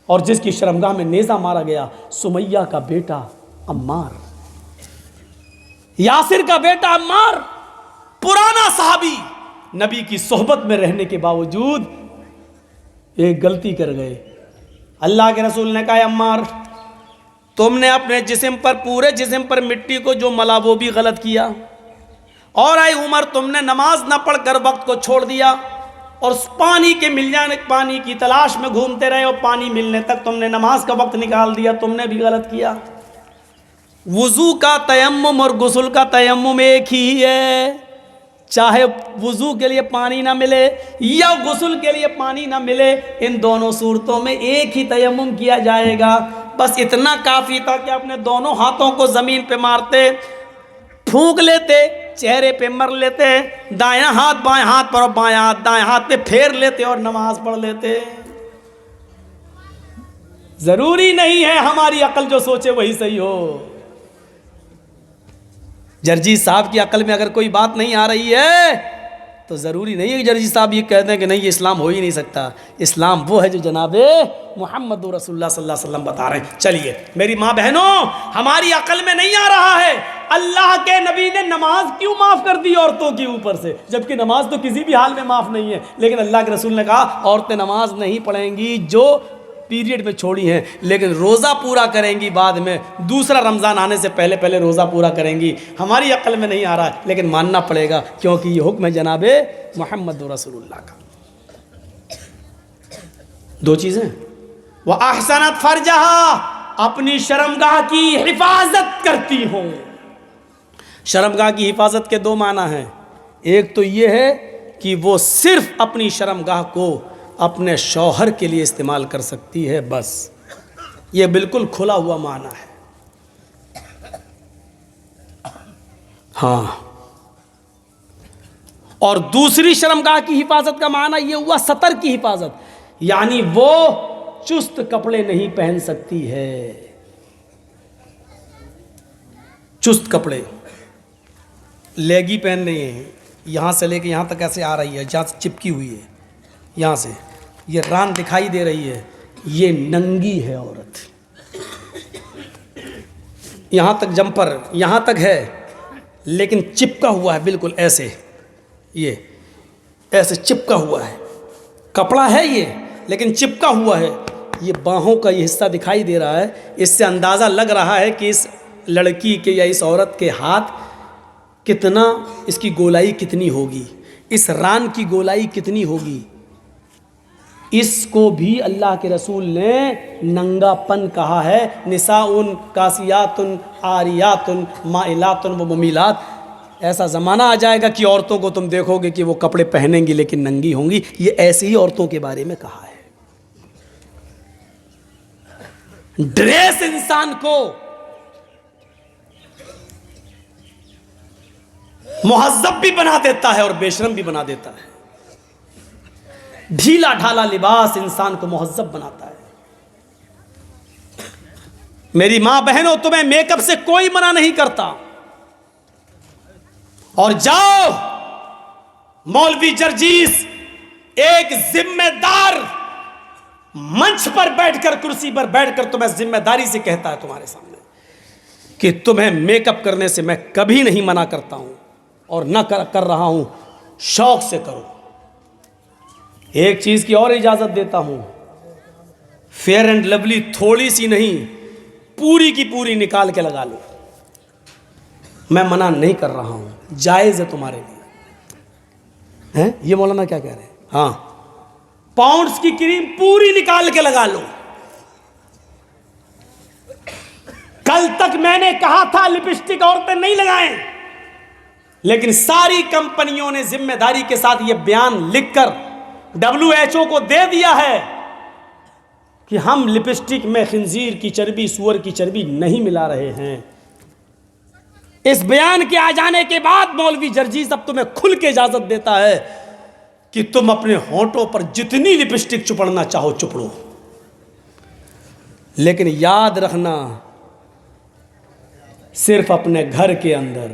اور جس کی شرمگاہ میں نیزہ مارا گیا, سمیہ کا بیٹا عمار, یاسر کا بیٹا عمار, پرانا صحابی, نبی کی صحبت میں رہنے کے باوجود ایک غلطی کر گئے. اللہ کے رسول نے کہا عمار تم نے اپنے جسم پر, پورے جسم پر مٹی کو جو ملا وہ بھی غلط کیا, اور اے عمر تم نے نماز نہ پڑھ کر وقت کو چھوڑ دیا اور پانی کے مل جانے, پانی کی تلاش میں گھومتے رہے اور پانی ملنے تک تم نے نماز کا وقت نکال دیا, تم نے بھی غلط کیا. وضو کا تیمم اور غسل کا تیمم ایک ہی ہے, چاہے وضو کے لیے پانی نہ ملے یا غسل کے لیے پانی نہ ملے, ان دونوں صورتوں میں ایک ہی تیمم کیا جائے گا. بس اتنا کافی تھا کہ اپنے دونوں ہاتھوں کو زمین پہ مارتے, پھونک لیتے, چہرے پہ مر لیتے, دائیں ہاتھ بائیں ہاتھ پر اور بائیں ہاتھ دائیں ہاتھ پہ پھیر لیتے اور نماز پڑھ لیتے. ضروری نہیں ہے ہماری عقل جو سوچے وہی صحیح ہو. جرجی صاحب کی عقل میں اگر کوئی بات نہیں آ رہی ہے تو ضروری نہیں ہے کہ جرجی صاحب یہ کہتے ہیں کہ نہیں یہ اسلام ہو ہی نہیں سکتا. اسلام وہ ہے جو جناب محمد رسول اللہ صلی اللہ علیہ وسلم بتا رہے ہیں. چلیے میری ماں بہنوں, ہماری عقل میں نہیں آ رہا ہے اللہ کے نبی نے نماز کیوں معاف کر دی عورتوں کے اوپر سے, جبکہ نماز تو کسی بھی حال میں معاف نہیں ہے. لیکن اللہ کے رسول نے کہا عورتیں نماز نہیں پڑھیں گی جو پیریڈ میں چھوڑی ہیں, لیکن روزہ پورا کریں گی بعد میں, دوسرا رمضان آنے سے پہلے پہلے روزہ پورا کریں گی. ہماری عقل میں نہیں آ رہا ہے لیکن ماننا پڑے گا کیونکہ یہ حکم ہے جناب محمد رسول اللہ کا. دو چیزیں, وَأَحْسَنَتْ فَرْجَهَا, اپنی شرمگاہ کی حفاظت کرتی ہوں. شرمگاہ کی حفاظت کے دو معنی ہیں. ایک تو یہ ہے کہ وہ صرف اپنی شرمگاہ کو اپنے شوہر کے لیے استعمال کر سکتی ہے, بس یہ بالکل کھلا ہوا معنی ہے. ہاں, اور دوسری شرمگاہ کی حفاظت کا معنی یہ ہوا سطر کی حفاظت, یعنی وہ چست کپڑے نہیں پہن سکتی ہے. چست کپڑے, لیگی پہن رہی ہیں, یہاں سے لے کے یہاں تک ایسے آ رہی ہے, جہاں سے چپکی ہوئی ہے, یہاں سے یہ ران دکھائی دے رہی ہے, یہ ننگی ہے عورت. یہاں تک جمپر یہاں تک ہے لیکن چپکا ہوا ہے بالکل ایسے, یہ ایسے چپکا ہوا ہے, کپڑا ہے یہ لیکن چپکا ہوا ہے. یہ باہوں کا یہ حصہ دکھائی دے رہا ہے, اس سے اندازہ لگ رہا ہے کہ اس لڑکی کے یا اس عورت کے ہاتھ کتنا, اس کی گولائی کتنی ہوگی, اس ران کی گولائی کتنی ہوگی. اس کو بھی اللہ کے رسول نے ننگا پن کہا ہے. نساء کاسیات عاریات مائلات و ممیلات. ایسا زمانہ آ جائے گا کہ عورتوں کو تم دیکھو گے کہ وہ کپڑے پہنیں گی لیکن ننگی ہوں گی. یہ ایسی ہی عورتوں کے بارے میں کہا ہے. ڈریس انسان کو مہذب بھی بنا دیتا ہے اور بے شرم بھی بنا دیتا ہے. ڈھیلا ڈھالا لباس انسان کو مہذب بناتا ہے. میری ماں بہنوں, تمہیں میک اپ سے کوئی منع نہیں کرتا, اور جاؤ مولوی جرجیس ایک ذمہ دار منچ پر بیٹھ کر, کرسی پر بیٹھ کر تمہیں ذمہ داری سے کہتا ہے تمہارے سامنے کہ تمہیں میک اپ کرنے سے میں کبھی نہیں منع کرتا ہوں اور نہ کر رہا ہوں، شوق سے کرو۔ ایک چیز کی اور اجازت دیتا ہوں، فیئر اینڈ لولی تھوڑی سی نہیں، پوری کی پوری نکال کے لگا لو، میں منع نہیں کر رہا ہوں، جائز ہے تمہارے لیے۔ یہ مولانا کیا کہہ رہے ہیں؟ ہاں، پاؤنڈز کی کریم پوری نکال کے لگا لو۔ کل تک میں نے کہا تھا لپسٹک عورتیں نہیں لگائیں، لیکن ساری کمپنیوں نے ذمہ داری کے ساتھ یہ بیان لکھ کر WHO کو دے دیا ہے کہ ہم لپسٹک میں خنزیر کی چربی، سور کی چربی نہیں ملا رہے ہیں۔ اس بیان کے آ جانے کے بعد مولوی جرجیس اب تمہیں کھل کے اجازت دیتا ہے کہ تم اپنے ہونٹوں پر جتنی لپسٹک چپڑنا چاہو چپڑو، لیکن یاد رکھنا صرف اپنے گھر کے اندر،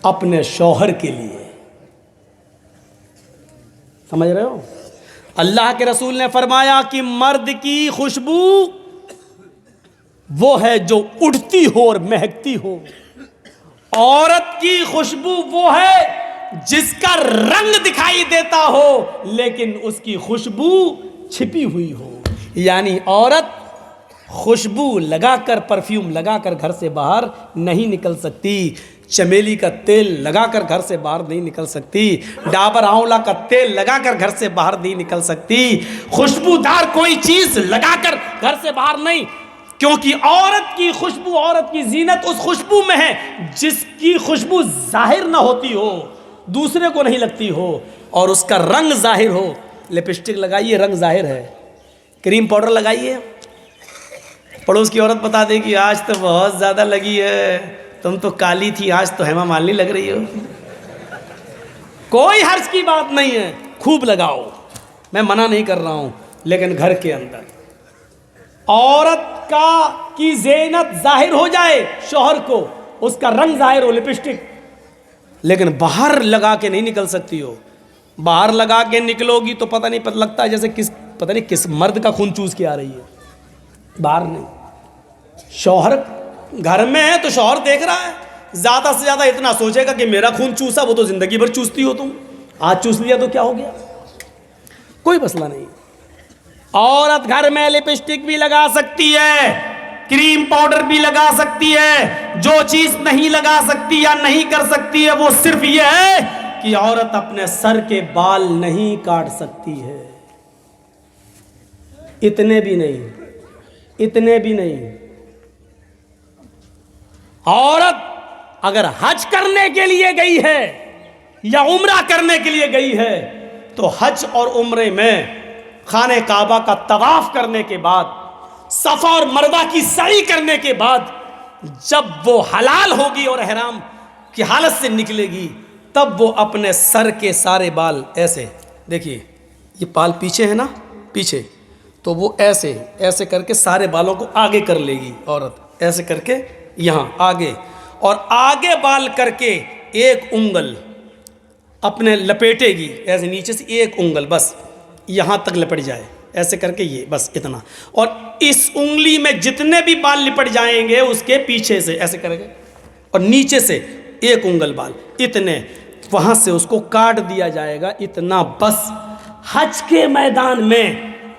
اپنے شوہر کے لیے۔ سمجھ رہے ہو؟ اللہ کے رسول نے فرمایا کہ مرد کی خوشبو وہ ہے جو اڑتی ہو اور مہکتی ہو، عورت کی خوشبو وہ ہے جس کا رنگ دکھائی دیتا ہو لیکن اس کی خوشبو چھپی ہوئی ہو۔ یعنی عورت خوشبو لگا کر، پرفیوم لگا کر گھر سے باہر نہیں نکل سکتی، چمیلی کا تیل لگا کر گھر سے باہر نہیں نکل سکتی، ڈابر آنولا کا تیل لگا کر گھر سے باہر نہیں نکل سکتی، خوشبودار کوئی چیز لگا کر گھر سے باہر نہیں، کیونکہ عورت کی خوشبو، عورت کی زینت اس خوشبو میں ہے جس کی خوشبو ظاہر نہ ہوتی ہو، دوسرے کو نہیں لگتی ہو، اور اس کا رنگ ظاہر ہو۔ لپسٹک لگائیے، رنگ ظاہر ہے، کریم پاؤڈر لگائیے، پڑوس کی عورت بتا دے کہ آج تو بہت زیادہ لگی ہے، تم تو کالی تھی، آج تو ہیما مالنی لگ رہی ہو۔ کوئی حرج کی بات نہیں ہے، خوب لگاؤ، میں منع نہیں کر رہا ہوں، لیکن گھر کے اندر عورت کی زینت ظاہر ہو جائے، شوہر کو اس کا رنگ ظاہر ہو، لپسٹک، لیکن باہر لگا کے نہیں نکل سکتی ہو۔ باہر لگا کے نکلو گی تو پتہ نہیں لگتا ہے جیسے پتہ نہیں کس مرد کا خون چوس کے آ رہی ہے، باہر نہیں۔ شوہر گھر میں ہے تو شوہر دیکھ رہا ہے، زیادہ سے زیادہ اتنا سوچے گا کہ میرا خون چوسا، وہ تو زندگی بھر چوستی ہو تم، آج چوس لیا تو کیا ہو گیا، کوئی مسئلہ نہیں۔ عورت گھر میں لپسٹک بھی لگا سکتی ہے، کریم پاؤڈر بھی لگا سکتی ہے، جو چیز نہیں لگا سکتی یا نہیں کر سکتی ہے وہ صرف یہ ہے کہ عورت اپنے سر کے بال نہیں کاٹ سکتی ہے، اتنے بھی نہیں۔ عورت اگر حج کرنے کے لیے گئی ہے یا عمرہ کرنے کے لیے گئی ہے تو حج اور عمرے میں خانہ کعبہ کا طواف کرنے کے بعد، صفا اور مروہ کی سعی کرنے کے بعد، جب وہ حلال ہوگی اور احرام کی حالت سے نکلے گی، تب وہ اپنے سر کے سارے بال ایسے، دیکھیے یہ بال پیچھے ہے نا، پیچھے، تو وہ ایسے کر کے سارے بالوں کو آگے کر لے گی عورت، ایسے کر کے یہاں آگے، اور آگے بال کر کے ایک انگل اپنے لپیٹے گی، ایسے نیچے سے ایک انگل بس یہاں تک لپٹ جائے، ایسے کر کے یہ بس اتنا، اور اس انگلی میں جتنے بھی بال لپٹ جائیں گے اس کے پیچھے سے ایسے کرے گا، اور نیچے سے ایک انگل بال، اتنے وہاں سے اس کو کاٹ دیا جائے گا، اتنا بس۔ حج کے میدان میں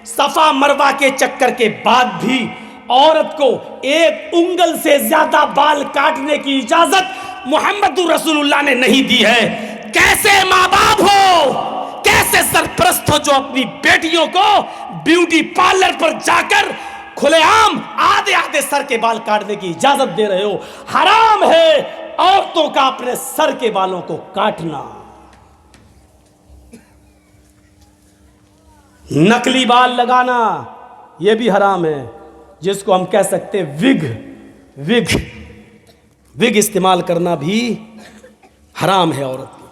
صفا مروہ کے چکر کے بعد بھی عورت کو ایک انگل سے زیادہ بال کاٹنے کی اجازت محمد رسول اللہ نے نہیں دی ہے۔ کیسے ماں باپ ہو، کیسے سرپرست ہو جو اپنی بیٹیوں کو بیوٹی پارلر پر جا کر کھلے عام آدھے سر کے بال کاٹنے کی اجازت دے رہے ہو۔ حرام ہے عورتوں کا اپنے سر کے بالوں کو کاٹنا۔ نقلی بال لگانا یہ بھی حرام ہے، جس کو ہم کہہ سکتے وگ استعمال کرنا بھی حرام ہے عورت کی۔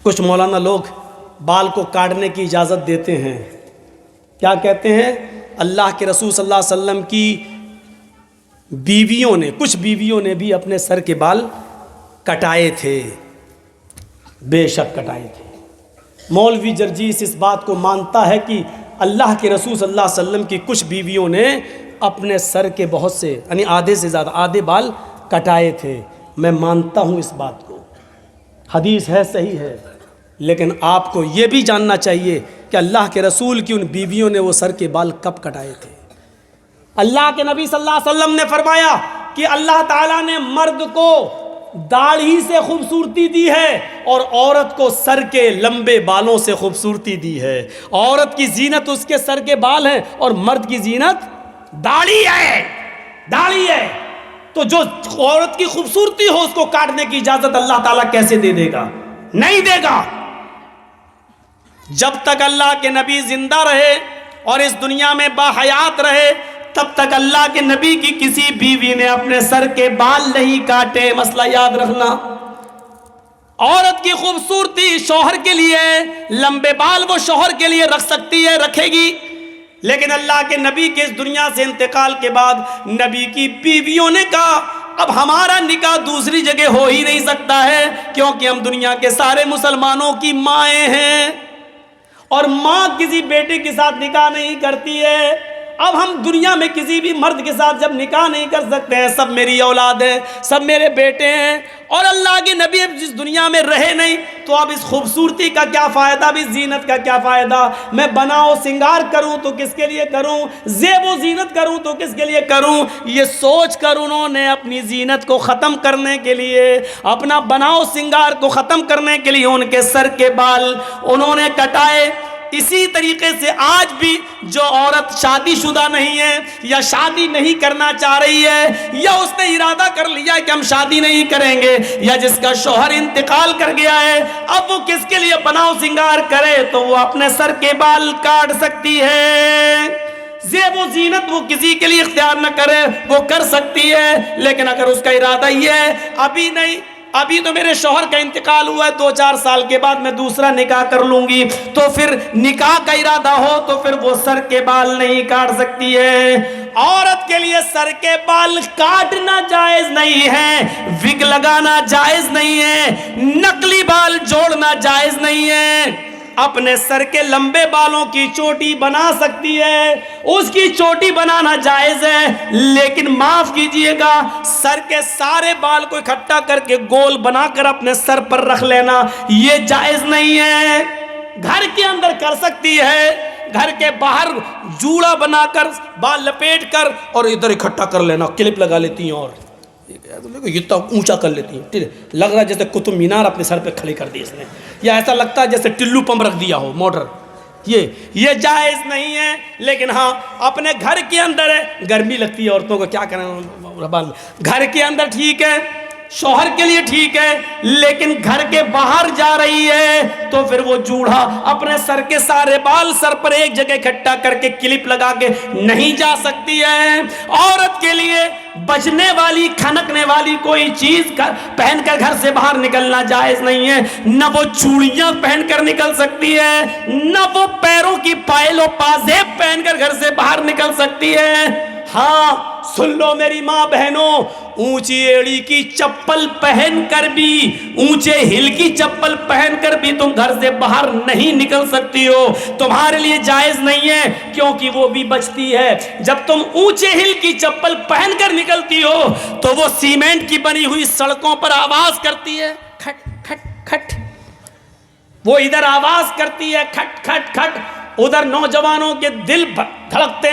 کچھ مولانا لوگ بال کو کاٹنے کی اجازت دیتے ہیں، کیا کہتے ہیں؟ اللہ کے رسول صلی اللہ علیہ وسلم کی بیویوں نے، کچھ بیویوں نے بھی اپنے سر کے بال کٹائے تھے، بے شک کٹائے تھے۔ مولوی جرجیس اس بات کو مانتا ہے کہ اللہ کے رسول صلی اللہ علیہ وسلم کی کچھ بیویوں نے اپنے سر کے بہت سے یعنی آدھے سے زیادہ آدھے بال کٹائے تھے. میں مانتا ہوں اس بات کو, حدیث ہے, صحیح ہے, لیکن آپ کو یہ بھی جاننا چاہیے کہ اللہ کے رسول کی ان بیویوں نے وہ سر کے بال کب کٹائے تھے. اللہ کے نبی صلی اللہ علیہ وسلم نے فرمایا کہ اللہ تعالیٰ نے مرد کو داڑھی سے خوبصورتی دی ہے اور عورت کو سر کے لمبے بالوں سے خوبصورتی دی ہے. عورت کی زینت اس کے سر کے بال ہیں اور مرد کی زینت داڑھی ہے, داڑھی ہے. تو جو عورت کی خوبصورتی ہو اس کو کاٹنے کی اجازت اللہ تعالیٰ کیسے دے دے گا؟ نہیں دے گا. جب تک اللہ کے نبی زندہ رہے اور اس دنیا میں باحیات رہے تب تک اللہ کے نبی کی کسی بیوی نے اپنے سر کے بال نہیں کاٹے. مسئلہ یاد رکھنا, عورت کی خوبصورتی شوہر کے لیے, لمبے بال وہ شوہر کے لیے رکھ سکتی ہے, رکھے گی, لیکن اللہ کے نبی کے اس دنیا سے انتقال کے بعد نبی کی بیویوں نے کہا اب ہمارا نکاح دوسری جگہ ہو ہی نہیں سکتا ہے, کیونکہ ہم دنیا کے سارے مسلمانوں کی مائیں ہیں اور ماں کسی بیٹے کے ساتھ نکاح نہیں کرتی ہے. اب ہم دنیا میں کسی بھی مرد کے ساتھ جب نکاح نہیں کر سکتے ہیں, سب میری اولاد ہے, سب میرے بیٹے ہیں, اور اللہ کے نبی اب جس دنیا میں رہے نہیں, تو اب اس خوبصورتی کا کیا فائدہ, اب اس زینت کا کیا فائدہ. میں بناؤ سنگار کروں تو کس کے لیے کروں, زیب و زینت کروں تو کس کے لیے کروں. یہ سوچ کر انہوں نے اپنی زینت کو ختم کرنے کے لیے, اپنا بناؤ سنگار کو ختم کرنے کے لیے ان کے سر کے بال انہوں نے کٹائے. اسی طریقے سے آج بھی جو عورت شادی شدہ نہیں ہے یا شادی نہیں کرنا چاہ رہی ہے, یا اس نے ارادہ کر لیا کہ ہم شادی نہیں کریں گے, یا جس کا شوہر انتقال کر گیا ہے, اب وہ کس کے لیے بناؤ سنگار کرے تو وہ اپنے سر کے بال کاٹ سکتی ہے. زیب و زینت وہ کسی کے لیے اختیار نہ کرے, وہ کر سکتی ہے, لیکن اگر اس کا ارادہ یہ ہے ابھی نہیں, ابھی تو میرے شوہر کا انتقال ہوا ہے, 2-4 سال کے بعد میں دوسرا نکاح کر لوں گی, تو پھر نکاح کا ارادہ ہو تو پھر وہ سر کے بال نہیں کاٹ سکتی ہے. عورت کے لیے سر کے بال کاٹنا جائز نہیں ہے, وگ لگانا جائز نہیں ہے, نقلی بال جوڑنا جائز نہیں ہے. اپنے سر کے لمبے بالوں کی چوٹی بنا سکتی ہے, اس کی چوٹی بنانا جائز ہے, لیکن معاف کیجئے گا سر کے سارے بال کو اکٹھا کر کے گول بنا کر اپنے سر پر رکھ لینا یہ جائز نہیں ہے. گھر کے اندر کر سکتی ہے, گھر کے باہر جوڑا بنا کر بال لپیٹ کر اور ادھر اکٹھا کر لینا, کلپ لگا لیتی ہیں اور اتنا اونچا کر لیتی ہیں, لگ رہا ہے جیسے قطب مینار اپنے سر پہ کھڑی کر دی اس نے, یا ایسا لگتا ہے جیسے ٹلو پمپ رکھ دیا ہو موٹر. یہ جائز نہیں ہے. لیکن ہاں اپنے گھر کے اندر ہے, گرمی لگتی ہے عورتوں کو, کیا کریں, گھر کے اندر ٹھیک ہے, شوہر کے لیے ٹھیک ہے, لیکن گھر کے باہر جا رہی ہے تو پھر وہ جوڑا اپنے سر کے سارے بال سر پر ایک جگہ اکٹھا کر کے کلپ لگا کے نہیں جا سکتی ہے. عورت کے لیے بجنے والی کھنکنے والی کوئی چیز پہن کر گھر سے باہر نکلنا جائز نہیں ہے. نہ وہ چوڑیاں پہن کر نکل سکتی ہے, نہ وہ پیروں کی پائل و پازیب پہن کر گھر سے باہر نکل سکتی ہے. ہاں سن لو میری ماں بہنوں, اونچی ایڑی کی چپل پہن کر بھی, اونچے ہل کی چپل پہن کر بھی تم گھر سے باہر نہیں نکل سکتی ہو, تمہارے لیے جائز نہیں ہے, کیونکہ وہ بھی بچتی ہے. جب تم اونچے ہل کی چپل پہن کر نکلتی ہو تو وہ سیمنٹ کی بنی ہوئی سڑکوں پر آواز کرتی ہے, کھٹ کھٹ کھٹ, وہ ادھر آواز کرتی ہے کھٹ کھٹ کھٹ, ادھر نوجوانوں کے دل دھڑکتے